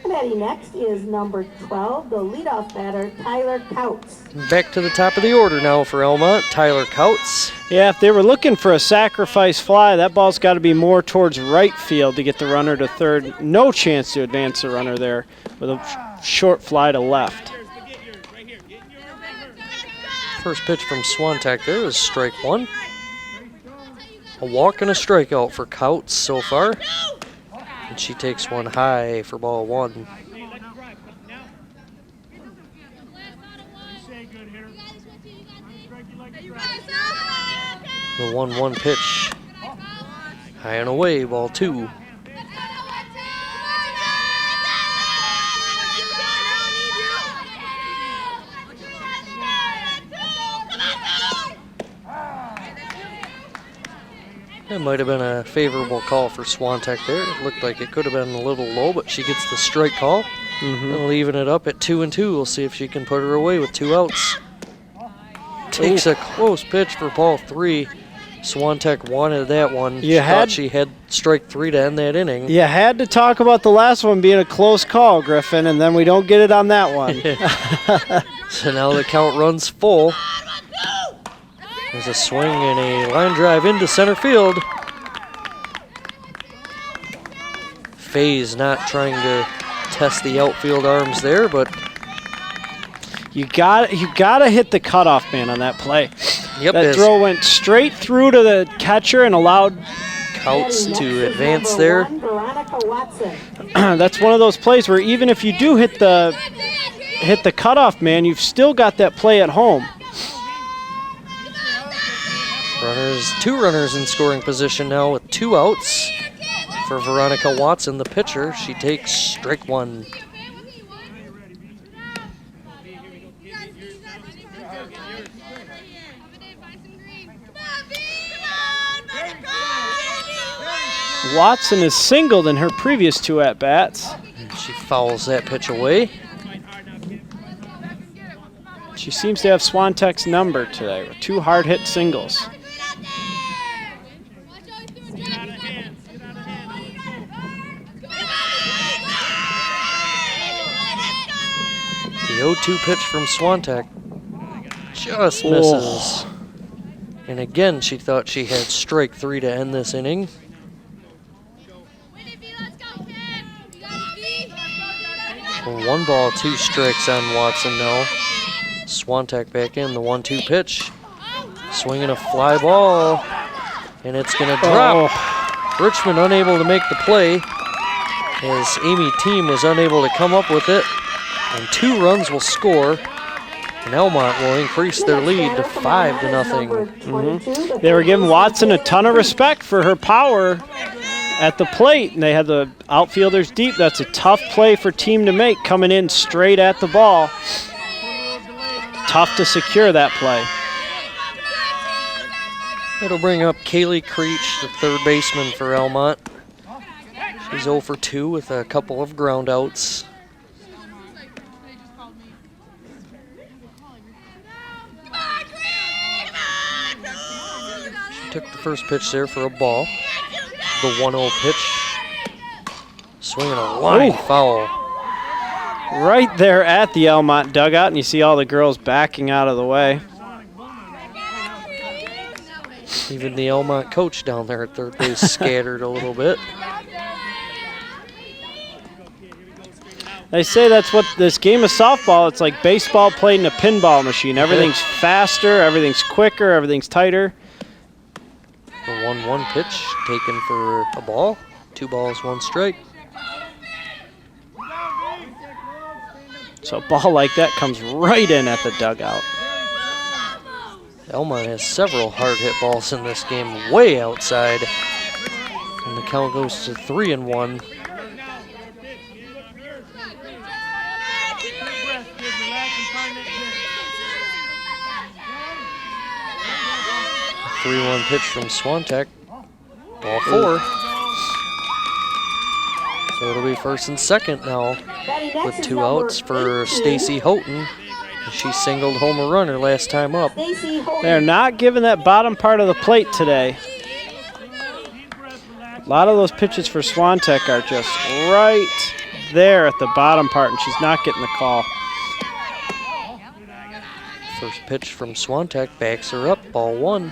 And Batting next is number 12, the leadoff batter, Tyler Couts. Back to the top of the order now for Elmont, Tyler Couts. Yeah, if they were looking for a sacrifice fly, that ball's got to be more towards right field to get the runner to third. No chance to advance the runner there with a short fly to left. First pitch from Swantek there is strike one. A walk and a strikeout for Couts so far. And she takes one high for ball one. The 1-1 pitch. High and away, ball two. That might have been a favorable call for Swantek there. It looked like it could have been a little low, but she gets the strike call. And leaving it up at 2-2. We'll see if she can put her away with 2 outs. Takes a close pitch for ball three. Swantek wanted that one. Thought she had strike 3 to end that inning. You had to talk about the last one being a close call, Griffin, and then we don't get it on that one. So now the count runs full. There's a swing and a line drive into center field. Faye's not trying to test the outfield arms there, but you gotta hit the cutoff man on that play. Yep, that throw went straight through to the catcher and allowed Couts to advance there. That's one of those plays where even if you do hit the cutoff man, you've still got that play at home. Two runners in scoring position now with 2 outs. For Veronica Watson, the pitcher, she takes strike one. Watson is singled in her previous 2 at-bats. She fouls that pitch away. She seems to have Swantek's number today with 2 hard-hit singles. The 0-2 pitch from Swantek just misses. And again, she thought she had strike 3 to end this inning. Well, 1 ball, 2 strikes on Watson now. Swantek back in, the 1-2 pitch. Swinging a fly ball, and it's going to drop. Richmond unable to make the play as Amy Team was unable to come up with it. And 2 runs will score, and Elmont will increase their lead to 5-0. They were giving Watson a ton of respect for her power at the plate, and they had the outfielders deep. That's a tough play for Team to make, coming in straight at the ball. Tough to secure that play. It'll bring up Kaylee Creech, the third baseman for Elmont. She's 0 for 2 with a couple of ground outs. Took the first pitch there for a ball. The 1-0 pitch. Swinging a line foul. Right there at the Elmont dugout, and you see all the girls backing out of the way. Even the Elmont coach down there at third base scattered a little bit. They say that's what this game of softball, it's like baseball played in a pinball machine. Everything's faster, everything's quicker, everything's tighter. The 1-1 pitch taken for a ball. 2 balls, 1 strike. So a ball like that comes right in at the dugout. Elmont has several hard hit balls in this game way outside. And the count goes to 3-1. A 3-1 pitch from Swantek. Ball 4. So it'll be first and second now with 2 outs for Stacy Houghton. She singled home a runner last time up. They're not giving that bottom part of the plate today. A lot of those pitches for Swantek are just right there at the bottom part, and she's not getting the call. First pitch from Swantek backs her up, ball 1.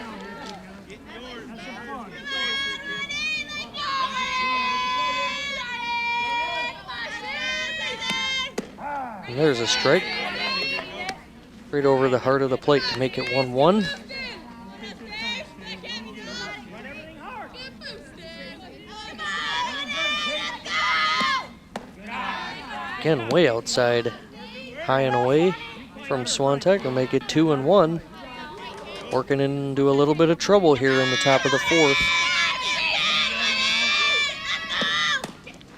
And there's a strike. Right over the heart of the plate to make it 1-1. Again, way outside, high and away from Swantek will make it 2-1. Working into a little bit of trouble here in the top of the 4th.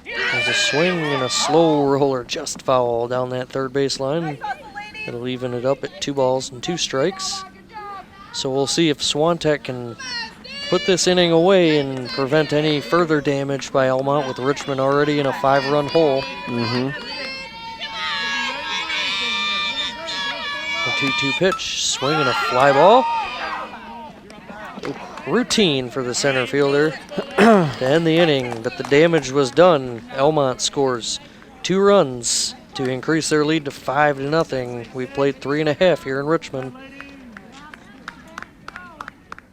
There's a swing and a slow roller just foul down that third base line. It'll even it up at 2 balls and 2 strikes. So we'll see if Swantek can put this inning away and prevent any further damage by Almont, with Richmond already in a 5-run hole. A 2-2 pitch, swing and a fly ball. Routine for the center fielder to end the inning, but the damage was done. Elmont scores 2 runs to increase their lead to 5-0. We played 3.5 here in Richmond.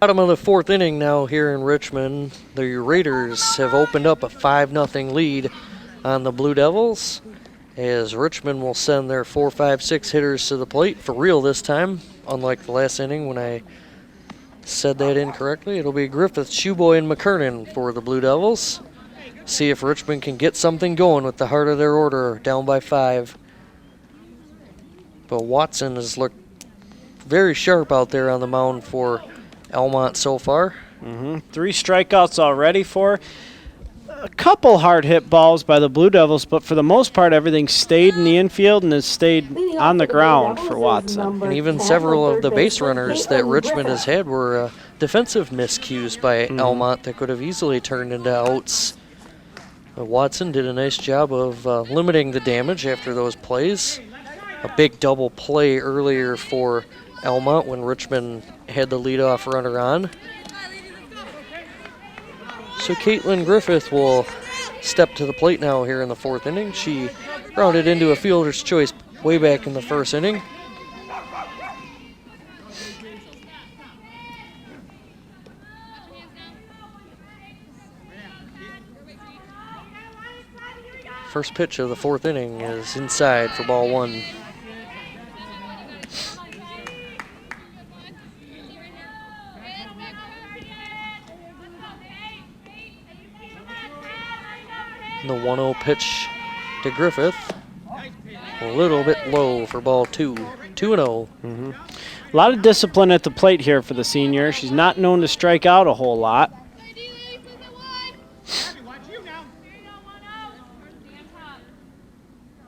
Bottom of the 4th inning now here in Richmond. The Raiders have opened up a 5-0 lead on the Blue Devils, as Richmond will send their 4, 5, 6 hitters to the plate for real this time, unlike the last inning when I said that incorrectly. It'll be Griffith, Shoeboy, and McKernan for the Blue Devils. See if Richmond can get something going with the heart of their order, down by 5. But Watson has looked very sharp out there on the mound for Elmont so far. 3 strikeouts already for her. A couple hard hit balls by the Blue Devils, but for the most part, everything stayed in the infield and has stayed on the ground for Watson. And even several of the base runners that Richmond has had were defensive miscues by Almont that could have easily turned into outs. But Watson did a nice job of limiting the damage after those plays. A big double play earlier for Almont when Richmond had the leadoff runner on. So Caitlin Griffith will step to the plate now here in the 4th inning. She grounded into a fielder's choice way back in the 1st inning. First pitch of the 4th inning is inside for ball 1. The 1-0 pitch to Griffith. A little bit low for ball 2. 2-0. A lot of discipline at the plate here for the senior. She's not known to strike out a whole lot.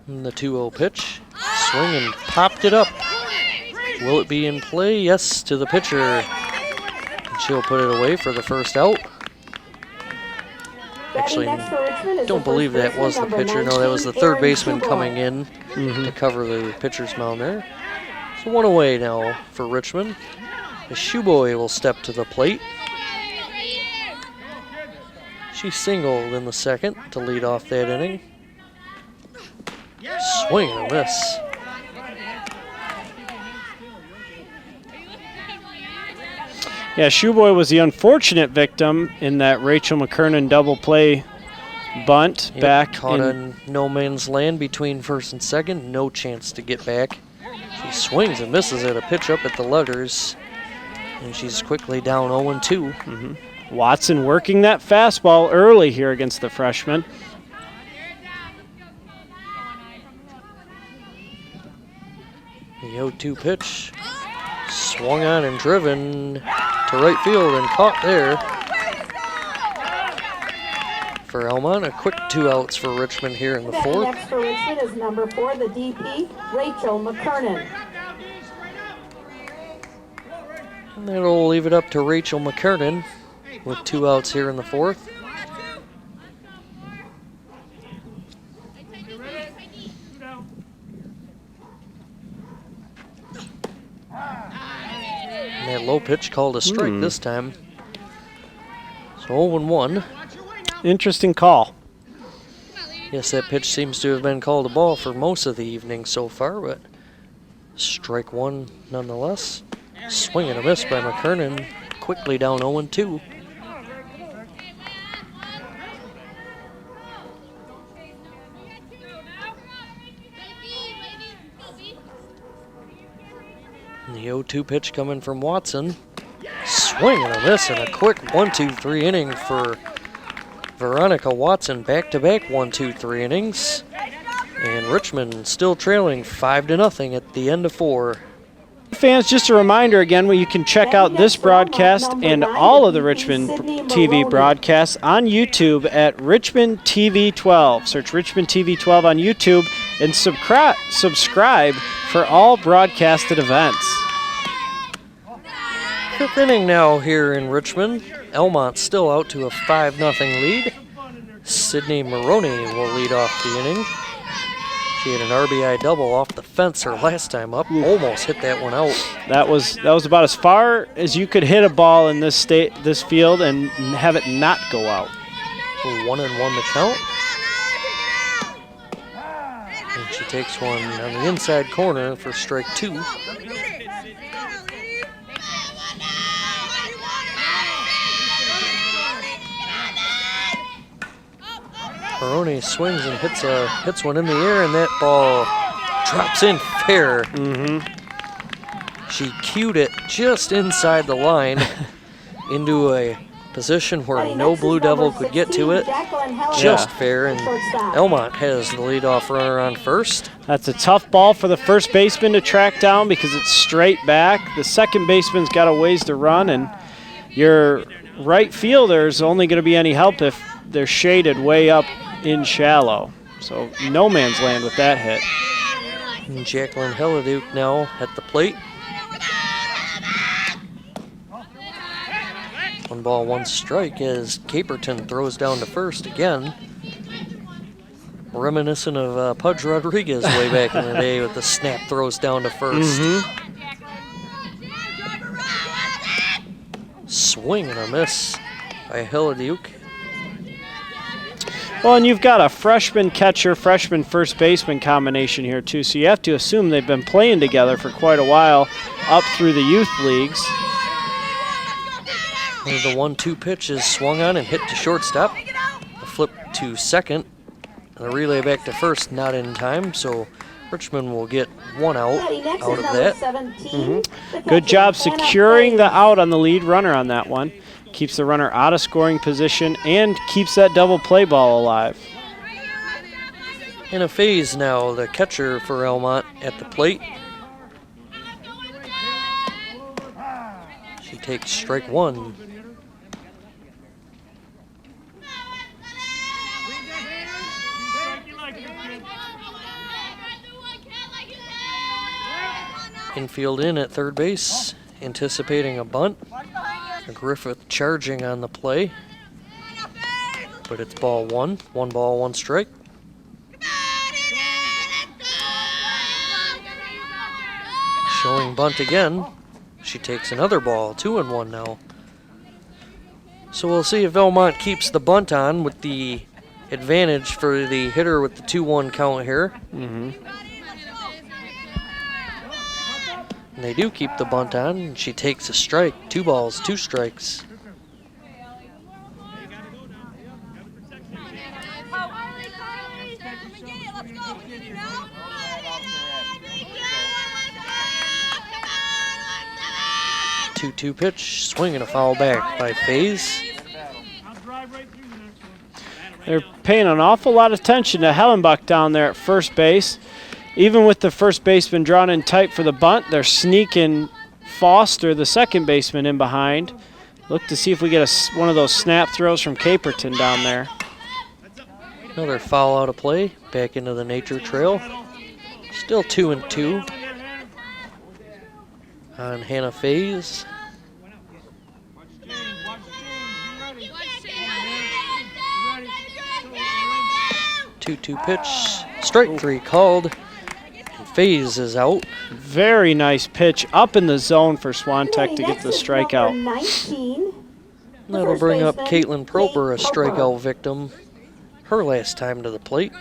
And the 2-0 pitch. Swing and popped it up. Will it be in play? Yes, to the pitcher. And she'll put it away for the first out. Actually, don't believe that was the pitcher. No, that was the third baseman coming in to cover the pitcher's mound there. So 1 away now for Richmond. The Shoeboy will step to the plate. She singled in the 2nd to lead off that inning. Swing and a miss. Yeah, Shoeboy was the unfortunate victim in that Rachel McKernan double play bunt back. Caught in no man's land between 1st and 2nd. No chance to get back. She swings and misses at a pitch up at the letters. And she's quickly down 0-2. Watson working that fastball early here against the freshman. The 0-2 pitch. Swung on and driven to right field and caught there. For Elmont, a quick 2 outs for Richmond here in the 4th. Next for Richmond is number 4, the DP, Rachel McKernan. And that'll leave it up to Rachel McKernan with 2 outs here in the 4th. And that low pitch called a strike this time. So 0-1. Interesting call. Yes, that pitch seems to have been called a ball for most of the evening so far, but strike one nonetheless. Swing and a miss by McKernan, quickly down 0-2. And the 0-2 pitch coming from Watson. Swing and a miss and a quick 1-2-3 inning for Veronica Watson. Back-to-back 1-2-3 innings. And Richmond still trailing 5-0 at the end of 4. Fans, just a reminder again, where you can check out this broadcast and all of the Richmond TV broadcasts on YouTube at Richmond TV 12. Search Richmond TV 12 on YouTube and subscribe for all broadcasted events. 5th inning now here in Richmond. Elmont still out to a 5-0 lead. Sydney Maroney will lead off the inning. She had an RBI double off the fence her last time up. Almost hit that one out. That was about as far as you could hit a ball in this field and have it not go out. 1-1 the count. And she takes one on the inside corner for strike 2. Maroney swings and hits one in the air, and that ball drops in fair. She cued it just inside the line into a position where no Blue Devil could get to it. Just fair, and Elmont has the leadoff runner on first. That's a tough ball for the first baseman to track down because it's straight back. The second baseman's got a ways to run, and your right fielder's only going to be any help if they're shaded way up in shallow. So no man's land with that hit. And Jacqueline Heladuke now at the plate. 1 ball, 1 strike as Caperton throws down to first again. Reminiscent of Pudge Rodriguez way back in the day with the snap throws down to first. Swing and a miss by Heladuke. Well, and you've got a freshman catcher, freshman first baseman combination here too, so you have to assume they've been playing together for quite a while up through the youth leagues. The 1-2 pitch is swung on and hit to shortstop. A flip to second. And a relay back to first, not in time, so Richmond will get 1 out of that. Good job securing the out on the lead runner on that one. Keeps the runner out of scoring position and keeps that double play ball alive. In a phase now, the catcher for Elmont at the plate. She takes strike 1. Infield in at third base, anticipating a bunt. Griffith charging on the play, but it's ball 1. 1 ball, 1 strike. Showing bunt again. She takes another ball, 2-1 now. So we'll see if Elmont keeps the bunt on with the advantage for the hitter with the 2-1 count here. And they do keep the bunt on, and she takes a strike. 2 balls, 2 strikes. Two pitch, swing and a foul back by Faze. They're paying an awful lot of attention to Hellenbach down there at first base. Even with the first baseman drawn in tight for the bunt, they're sneaking Foster, the second baseman, in behind. Look to see if we get one of those snap throws from Caperton down there. Another foul out of play, back into the nature trail. Still 2-2 on Hannah Faze. 2-2 pitch, strike 3 called. Faze is out. Very nice pitch up in the zone for Swantek to get the strikeout. That'll bring up Caitlin Proper, a strikeout victim, her last time to the plate.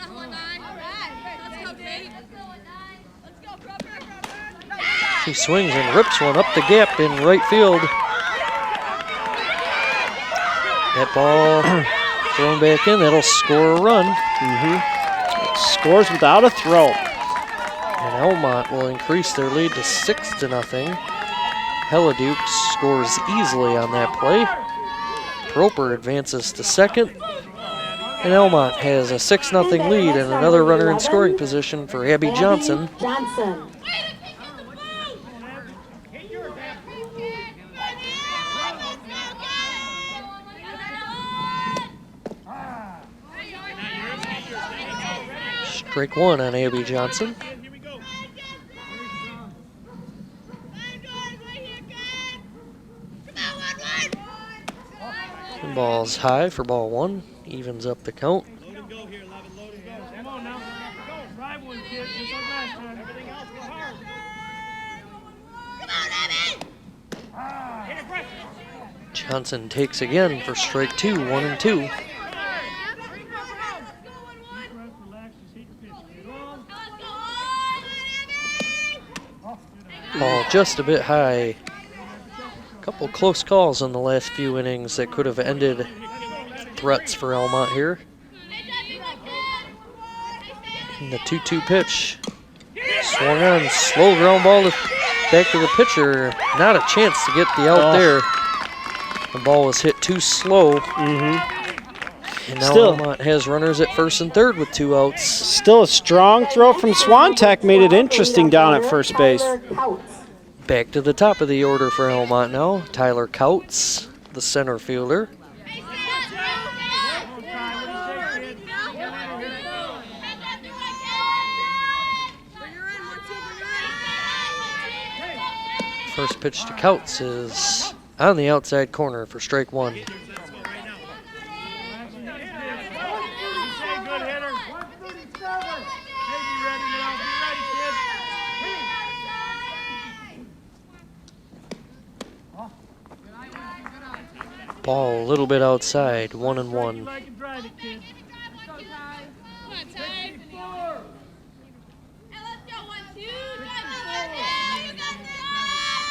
She swings and rips one up the gap in right field. That ball thrown back in, that'll score a run. Scores without a throw. And Elmont will increase their lead to 6-0. Heladuke scores easily on that play. Proper advances to second. And Elmont has a 6-0 lead and another runner in scoring position for Abby Johnson. Strike one on Abby Johnson. And ball's high for ball one, evens up the count. Johnson takes again for strike two, 1-2. Ball just a bit high. A couple close calls in the last few innings that could have ended threats for Elmont here. And the 2-2 pitch. Swung on, slow ground ball back to the pitcher. Not a chance to get the out there. The ball was hit too slow. And now Elmont has runners at first and third with 2 outs. Still a strong throw from Swantek made it interesting down at first base. Back to the top of the order for Elmont now. Tyler Couts, the center fielder. First pitch to Couts is on the outside corner for strike one. Ball a little bit outside, 1-1.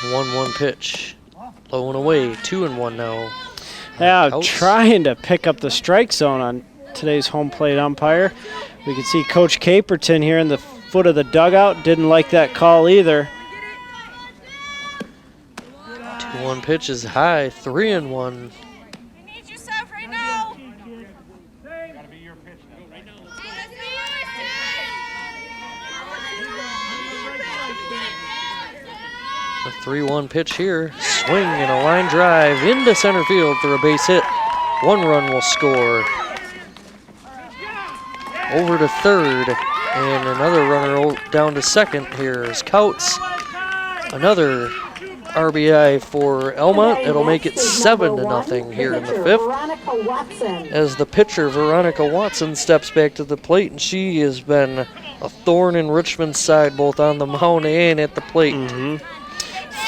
1-1 pitch. Low and away, 2-1 now. Yeah, trying to pick up the strike zone on today's home plate umpire. We can see Coach Caperton here in the foot of the dugout. Didn't like that call either. 2-1 pitch is high, 3-1. We need you, Seth, right now. A 3-1 pitch here. Swing and a line drive into center field for a base hit. 1 run will score. Over to third, and another runner down to second here is Couts. Another RBI for Elmont. It'll make it 7-0 here in the 5th. As the pitcher, Veronica Watson, steps back to the plate, and she has been a thorn in Richmond's side, both on the mound and at the plate.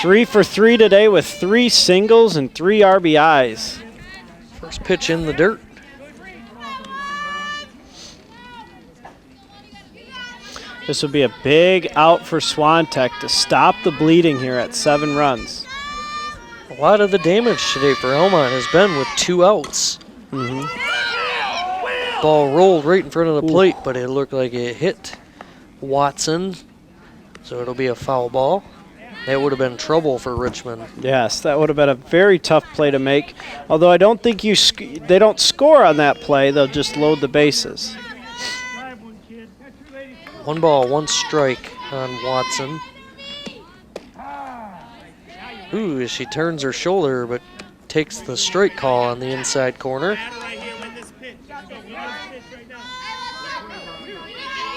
3 for 3 today with 3 singles and 3 RBIs. First pitch in the dirt. This will be a big out for Swantek to stop the bleeding here at 7 runs. A lot of the damage today for Elmont has been with 2 outs. Ball rolled right in front of the plate, but it looked like it hit Watson, so it'll be a foul ball. That would have been trouble for Richmond. Yes, that would have been a very tough play to make. Although I don't think they don't score on that play, they'll just load the bases. 1 ball, 1 strike on Watson. Ooh, as she turns her shoulder, but takes the strike call on the inside corner.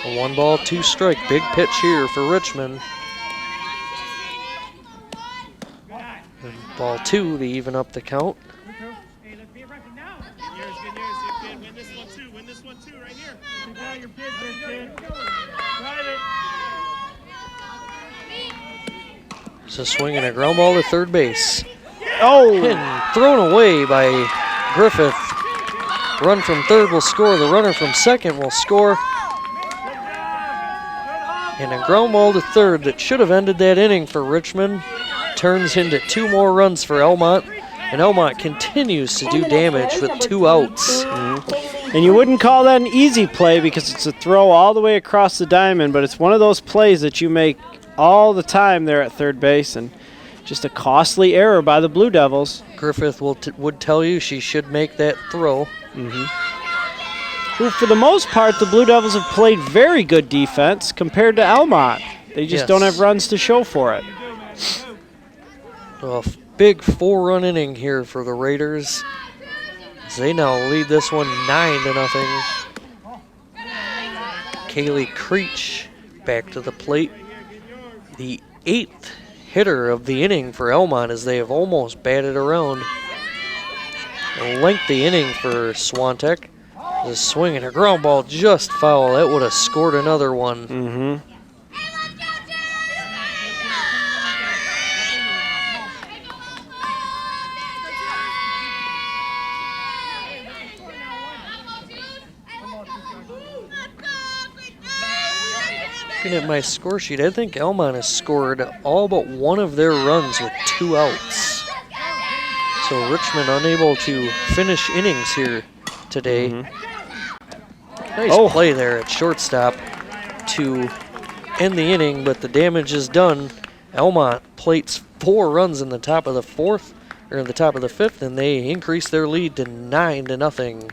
A 1 ball, 2 strike. Big pitch here for Richmond. And ball 2 to even up the count. It's a swing and a ground ball to third base. Oh! And thrown away by Griffith. Run from third will score. The runner from second will score. And a ground ball to third that should have ended that inning for Richmond turns into 2 more runs for Elmont. And Elmont continues to do damage with 2 outs. And you wouldn't call that an easy play because it's a throw all the way across the diamond, but it's one of those plays that you make all the time there at third base, and just a costly error by the Blue Devils. Griffith would tell you she should make that throw. Who, for the most part, the Blue Devils have played very good defense compared to Almont. They just don't have runs to show for it. A big 4-run inning here for the Raiders. As they now lead this one 9-0. Kaylee Creech back to the plate. The 8th hitter of the inning for Elmont, as they have almost batted around. A lengthy inning for Swantek. The swing and a ground ball just foul. That would have scored another one. Looking at my score sheet, I think Elmont has scored all but one of their runs with 2 outs. So Richmond unable to finish innings here today. Nice play there at shortstop to end the inning, but the damage is done. Elmont plates 4 runs in the top of the 4th, or in the top of the 5th, and they increase their lead to 9-0.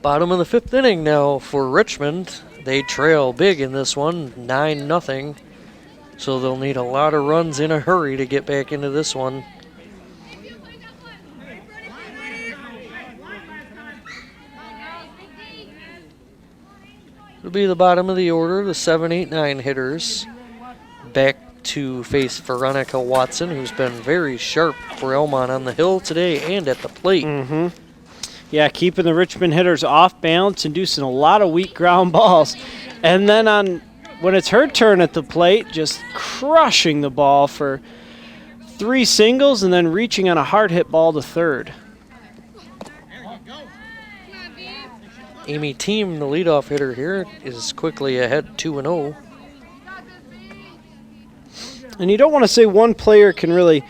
Bottom of the 5th inning now for Richmond. They trail big in this one, 9-0. So they'll need a lot of runs in a hurry to get back into this one. It'll be the bottom of the order, the 7, 8, 9 hitters. Back to face Veronica Watson, who's been very sharp for Elmont on the hill today and at the plate. Yeah, keeping the Richmond hitters off balance, inducing a lot of weak ground balls. And then when it's her turn at the plate, just crushing the ball for 3 singles and then reaching on a hard hit ball to third. Amy Team, the leadoff hitter here, is quickly ahead 2-0. And you don't want to say one player can really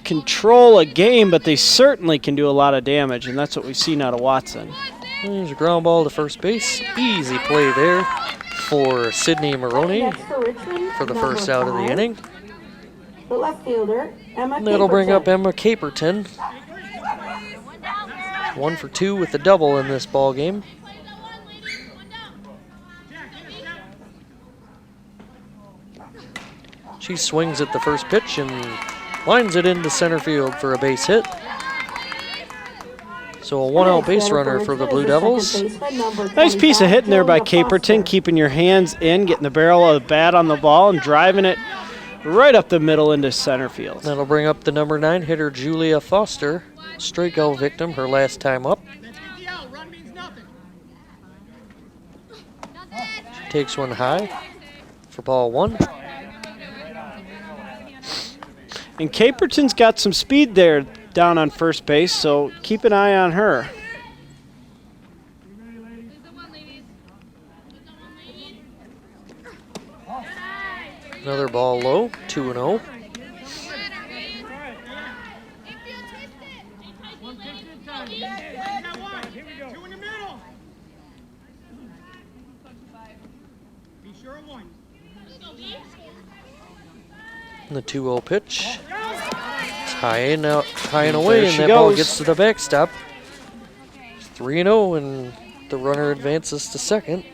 control a game, but they certainly can do a lot of damage, and that's what we've seen out of Watson. There's a ground ball to first base. Easy play there for Sydney Maroney for the first out of the inning. The left fielder, Emma That'll bring up Caperton. Emma Caperton. 1 for 2 with the double in this ball game. She swings at the first pitch and lines it into center field for a base hit. So a 1-out base runner for the Blue Devils. Nice piece of hitting there by Caperton, keeping your hands in, getting the barrel of the bat on the ball and driving it right up the middle into center field. That'll bring up the number 9 hitter, Julia Foster. Strikeout victim her last time up. She takes one high for ball 1. And Caperton's got some speed there down on first base, so keep an eye on her. Another ball low, 2-0. And the 2-0 pitch. It's high and away, and that ball gets to the backstop. 3-0, and the runner advances to second.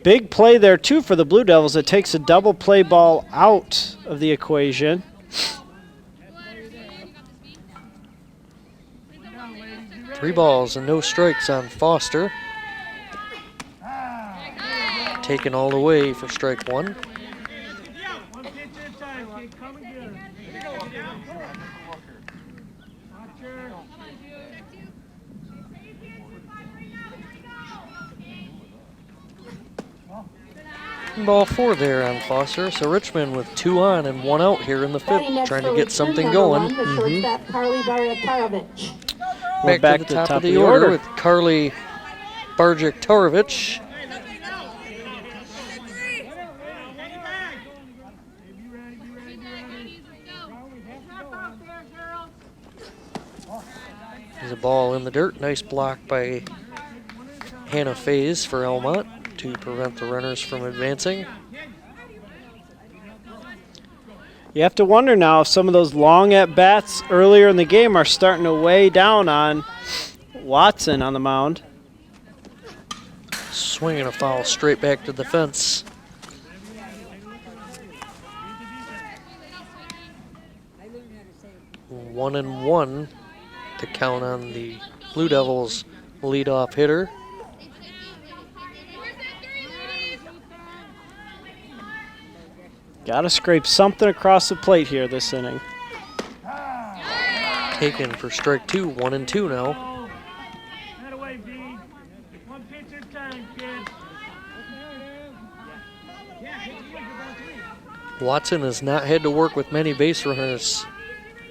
Big play there, too, for the Blue Devils. It takes a double play ball out of the equation. Three balls and no strikes on Foster. Taken all the way for strike 1. breaking ball 4 there on Foster. So Richmond with 2 on and 1 out here in the 5th, trying to get something going. The shortstop, Carly Barjek-Tarovich. Back to the top of the order with Carly Barjek-Tarovich. There's a ball in the dirt. Nice block by Hannah Faze for Elmont to prevent the runners from advancing. You have to wonder now if some of those long at-bats earlier in the game are starting to weigh down on Watson on the mound. Swinging a foul straight back to the fence. One and one to count on the Blue Devils leadoff hitter. Got to scrape something across the plate here this inning. Taken for strike 2, 1 and 2 now. Watson has not had to work with many base runners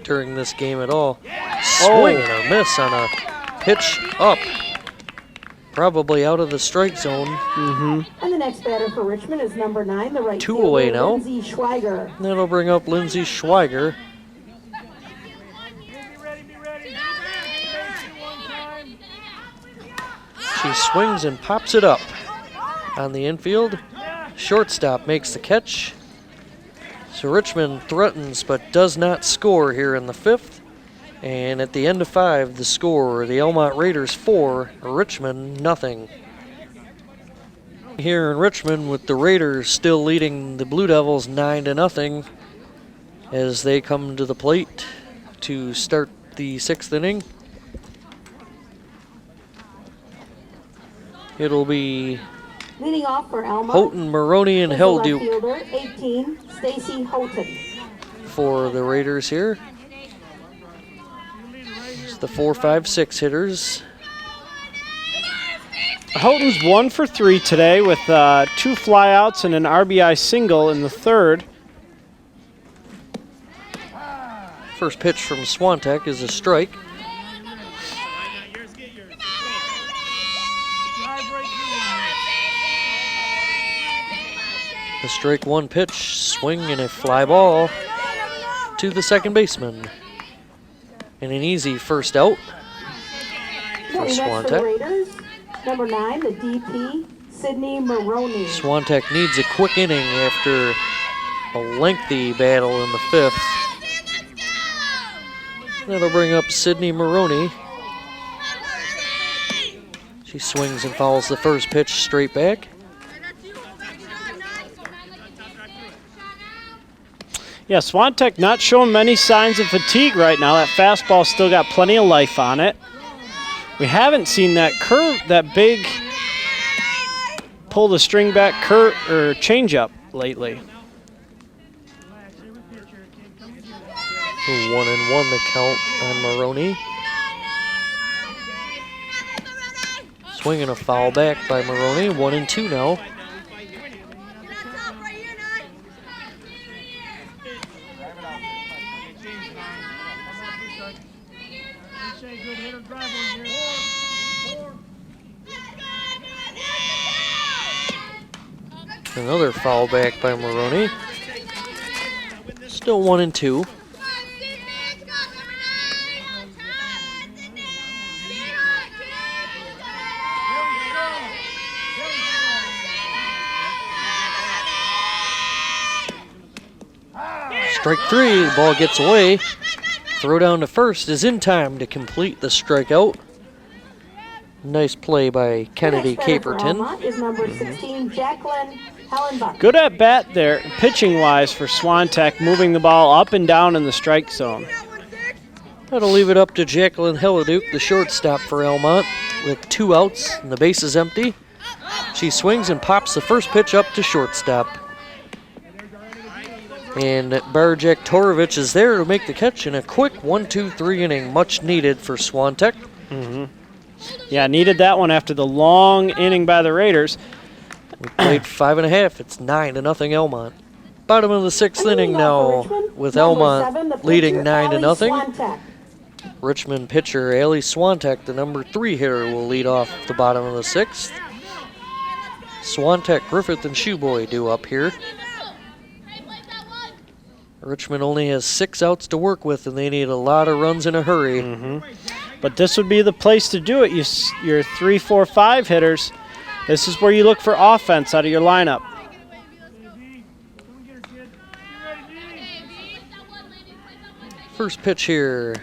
during this game at all. Swing and a miss on a pitch up. Probably out of the strike zone. And the next batter for Richmond is number 9, the right 2 fielder, away now. Lindsay Schweiger. That'll bring up Lindsay Schweiger. She swings and pops it up on the infield. Shortstop makes the catch. So Richmond threatens but does not score here in the 5th. And at the end of 5, the score, the Elmont Raiders 4, Richmond nothing. Here in Richmond with the Raiders still leading the Blue Devils 9-0 as they come to the plate to start the 6th inning. It'll be Leading off for Elmont, Houghton, Maroney, and is the left Helduke fielder, 18, Stacy Houghton. for the Raiders here. It's the 4, 5, 6 hitters. Houghton's 1 for 3 today with 2 flyouts and an RBI single in the 3rd. First pitch from Swantek is a strike. The strike 1 pitch, swing and a fly ball to the second baseman. And an easy first out for Next for the Swantek. Raiders, number 9, the DP, Sydney Maroney. Swantek needs a quick inning after a lengthy battle in the 5th. That'll bring up Sydney Maroney. She swings and fouls the first pitch straight back. Yeah, Swantek not showing many signs of fatigue right now. That fastball still got plenty of life on it. We haven't seen that curve, that big pull the string back curve or changeup lately. 1-1 the count on Maroney. Swinging a foul back by Maroney. 1-2 now. Another foul back by Maroney. Still 1-2. Strike 3, the ball gets away. Throw down to first is in time to complete the strikeout. Nice play by Kennedy Caperton. Almont is number 16, Jacqueline Hellenbach. Good at bat there, pitching wise for Swantek, moving the ball up and down in the strike zone. That'll leave it up to Jacqueline Helleduke, the shortstop for Elmont, with 2 outs and the base is empty. She swings and pops the first pitch up to shortstop. And Barjek-Tarovich is there to make the catch in a quick 1-2-3 inning, much needed for Swantek. Yeah, needed that one after the long inning by the Raiders. We played 5.5. It's 9-0 Elmont. Bottom of the 6th inning now with Elmont leading 9-0. Richmond pitcher Allie Swantek, the number 3 hitter, will lead off the bottom of the 6th. Swantek, Griffith, and Shoeboy due up here. Richmond only has 6 outs to work with, and they need a lot of runs in a hurry. But this would be the place to do it. Your 3, 4, 5 hitters. This is where you look for offense out of your lineup. First pitch here,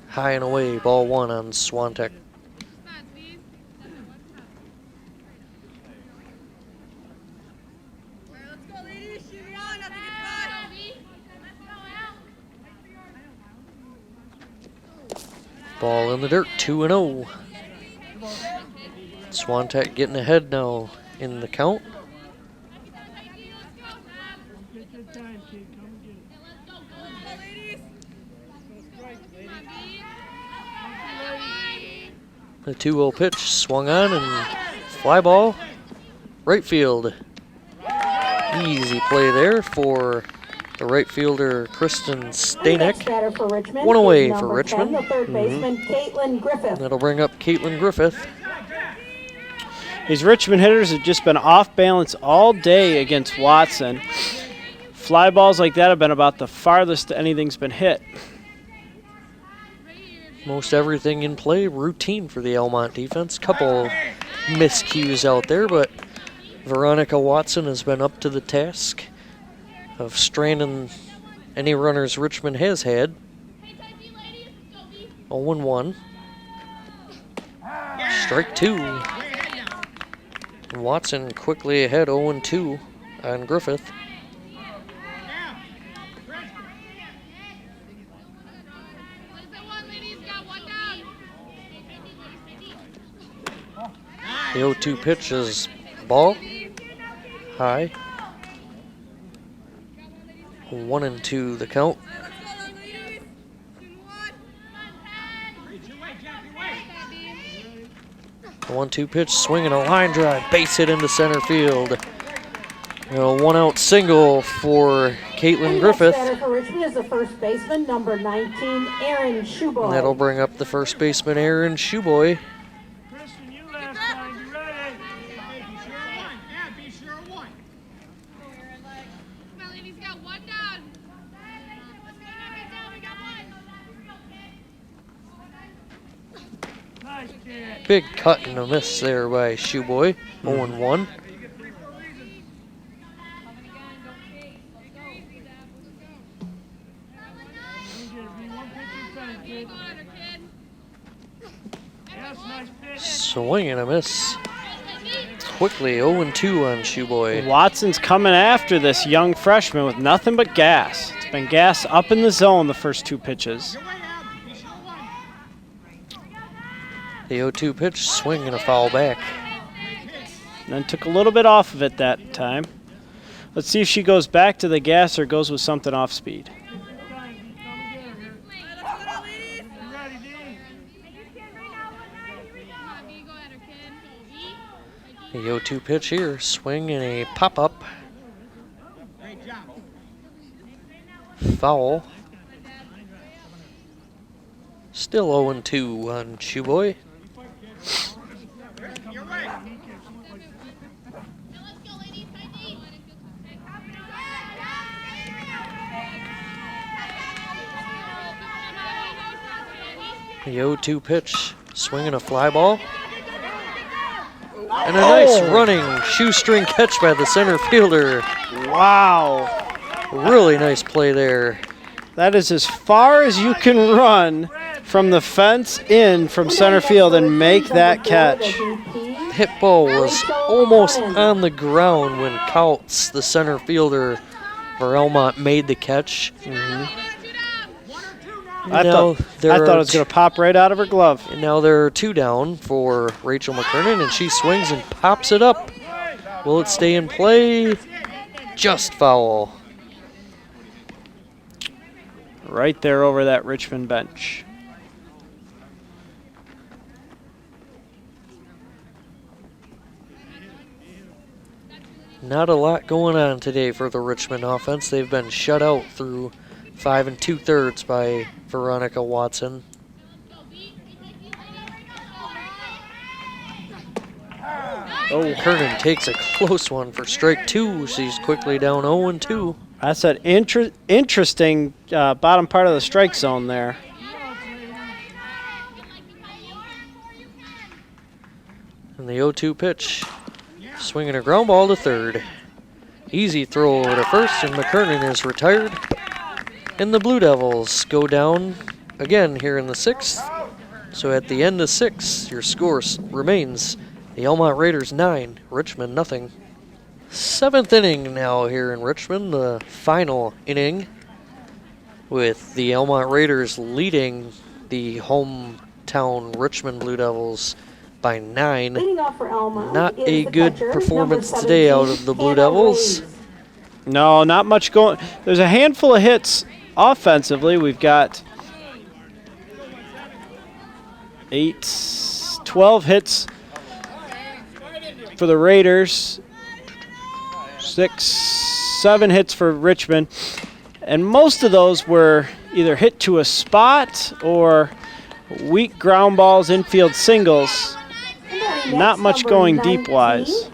high and away, ball 1 on Swantek. Ball in the dirt, 2-0. Swantek getting ahead now in the count. The 2-0 pitch swung on and fly ball, right field. Easy play there for the right fielder, Kristen Stanek. 1 away for Richmond. That'll bring up Caitlin Griffith. These Richmond hitters have just been off balance all day against Watson. Fly balls like that have been about the farthest anything's been hit. Most everything in play, routine for the Elmont defense. Couple miscues out there, but Veronica Watson has been up to the task of stranding any runners Richmond has had. 0-1. Strike 2. And Watson quickly ahead, 0-2 on Griffith. The 0-2 pitch is ball, high. 1-2 the count. The 1-2 pitch, swinging a line drive, base hit into center field. A 1-out single for Caitlin Griffith. For Richmond is the first baseman, number 19, Aaron Shoeboy. And that'll bring up the first baseman, Aaron Shoeboy. Big cut and a miss there by Shoeboy. 0-1. Swing and a miss. Quickly 0-2 on Shoeboy. Watson's coming after this young freshman with nothing but gas. It's been gas up in the zone the first 2 pitches. The 0-2 pitch, swing and a foul back. And then took a little bit off of it that time. Let's see if she goes back to the gas or goes with something off speed. The 0-2 pitch here, swing and a pop-up. Foul. Still 0-2 on Shoeboy. The 0-2 pitch, swinging a fly ball. And a nice running shoestring catch by the center fielder. Wow. Really nice play there. That is as far as you can run from the fence in from center field and make that catch. Hit ball was almost on the ground when Kautz, the center fielder for Elmont, made the catch. I thought it was going to pop right out of her glove. And now there are 2 down for Rachel McKernan, and she swings and pops it up. Will it stay in play? Just foul. Right there over that Richmond bench. Not a lot going on today for the Richmond offense. They've been shut out through 5 2/3 by Veronica Watson. Oh, Kernan takes a close one for strike 2. She's quickly down 0-2. That's an interesting bottom part of the strike zone there. And the 0-2 pitch. Swinging a ground ball to third. Easy throw over to first, and McKernan is retired. And the Blue Devils go down again here in the 6th. So at the end of 6, your score remains the Elmont Raiders 9, Richmond nothing. 7th inning now here in Richmond, the final inning, with the Elmont Raiders leading the hometown Richmond Blue Devils by 9. Leading off for Almont Not is a the good catcher, performance number today out 17, of the Blue Hannah Devils. Reeves. No, not much going. There's a handful of hits offensively. We've got 12 hits for the Raiders, 7 hits for Richmond, and most of those were either hit to a spot or weak ground balls, infield singles. Not much going deep-wise.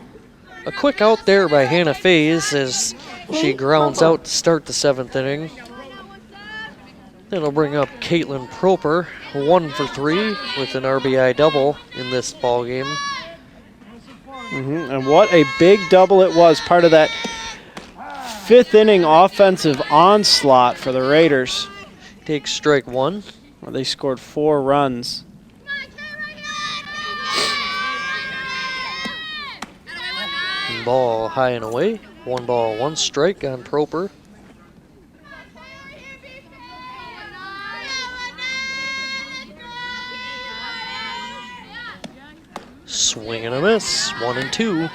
A quick out there by Hannah Faze as she grounds out to start the 7th inning. That'll bring up Caitlin Proper, 1 for 3 with an RBI double in this ball game. And what a big double it was, part of that 5th inning offensive onslaught for the Raiders. Takes strike 1. Where they scored 4 runs. Ball high and away. 1 ball, 1 strike on Proper. Swing and a miss, 1-2.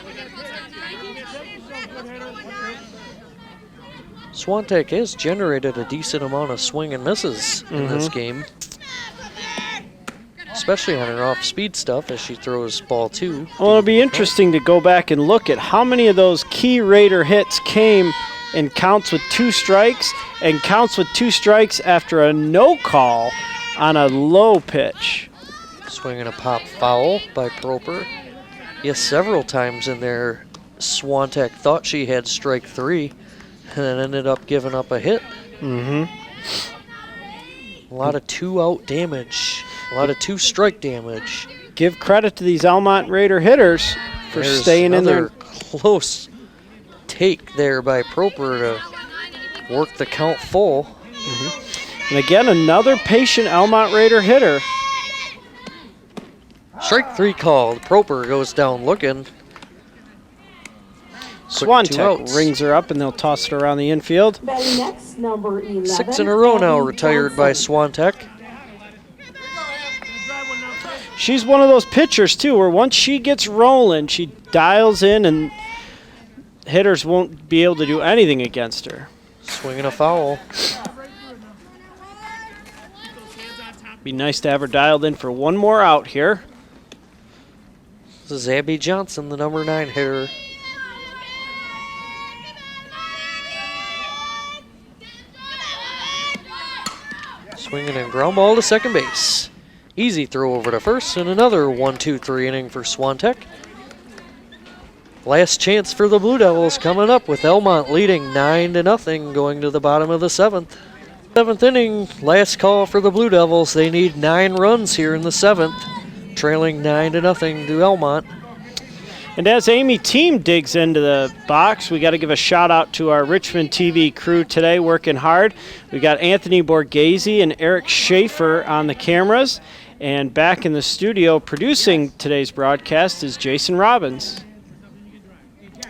Swantek has generated a decent amount of swing and misses in this game, especially on her off-speed stuff as she throws ball 2. Well, it'll be interesting to go back and look at how many of those key Raider hits came in counts with 2 strikes and counts with 2 strikes after a no call on a low pitch. Swinging a pop foul by Proper. Yes, several times in there, Swantek thought she had strike 3 and then ended up giving up a hit. A lot of 2-out damage, a lot of 2-strike damage. Give credit to these Almont Raider hitters for There's staying in there. Close take there by Proper to work the count full. And again, another patient Almont Raider hitter. Strike 3 called. Proper goes down looking. Swantek rings her up, and they'll toss it around the infield. Batting next, number 11. 6 in a row now Abby retired by Johnson. Swantek. She's one of those pitchers, too, where once she gets rolling, she dials in, and hitters won't be able to do anything against her. Swinging a foul. Be nice to have her dialed in for one more out here. This is Abby Johnson, the number 9 hitter. Swinging a ground ball to second base. Easy throw over to first, and another 1-2-3 inning for Swantek. Last chance for the Blue Devils coming up with Elmont leading 9-0 going to the bottom of the 7th. 7th inning, last call for the Blue Devils. They need 9 runs here in the 7th, trailing 9-0 to Elmont. And as Amy Team digs into the box, we got to give a shout out to our Richmond TV crew today, working hard. We got Anthony Borghese and Eric Schaefer on the cameras, and back in the studio producing today's broadcast is Jason Robbins,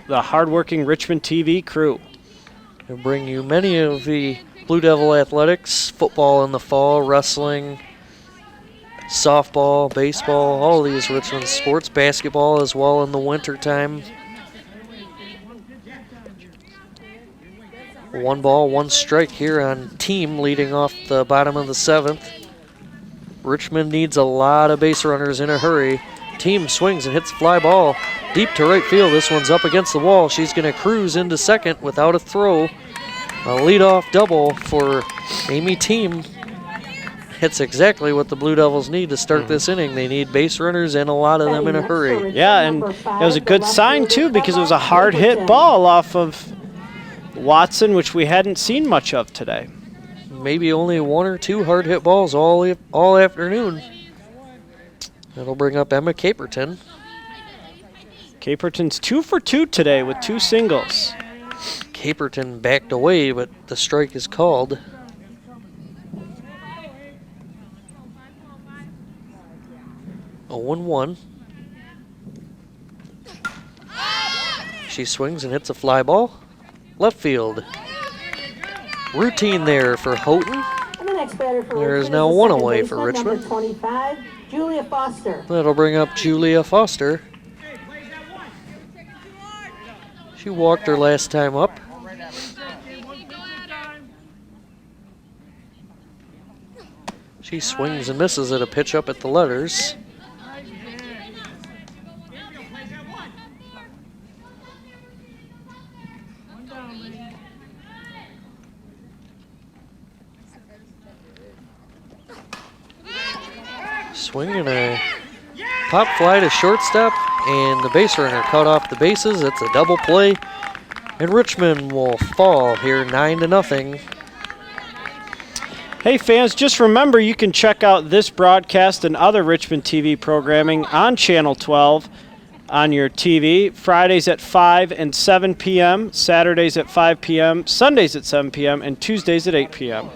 the hardworking Richmond TV crew. We'll bring you many of the Blue Devil athletics, football in the fall, wrestling, softball, baseball, all these Richmond sports, basketball as well in the winter time. 1 ball, 1 strike here on Team leading off the bottom of the 7th. Richmond needs a lot of base runners in a hurry. Team swings and hits fly ball. deep to right field. This one's up against the wall. She's going to cruise into second without a throw. A leadoff double for Amy Team. It's exactly what the Blue Devils need to start this inning. They need base runners and a lot of them in a hurry. Yeah, and it was a good sign, too, because it was a hard-hit ball off of Watson, which we hadn't seen much of today. Maybe only one or two hard-hit balls all afternoon. That'll bring up Emma Caperton. Caperton's 2 for 2 today with 2 singles. Caperton backed away, but the strike is called. A 1-1. She swings and hits a fly ball. Left field. Routine there for Houghton. And the next batter for There is Richmond now the one second away baseman, for Richmond. Number 25, Julia Foster. That'll bring up Julia Foster. She walked her last time up. She swings and misses at a pitch up at the letters. Swing and a pop fly to shortstop, and the base runner cut off the bases. It's a double play, and Richmond will fall here 9-0. Hey fans, just remember you can check out this broadcast and other Richmond TV programming on Channel 12 on your TV, Fridays at 5 and 7 p.m., Saturdays at 5 p.m., Sundays at 7 p.m., and Tuesdays at 8 p.m.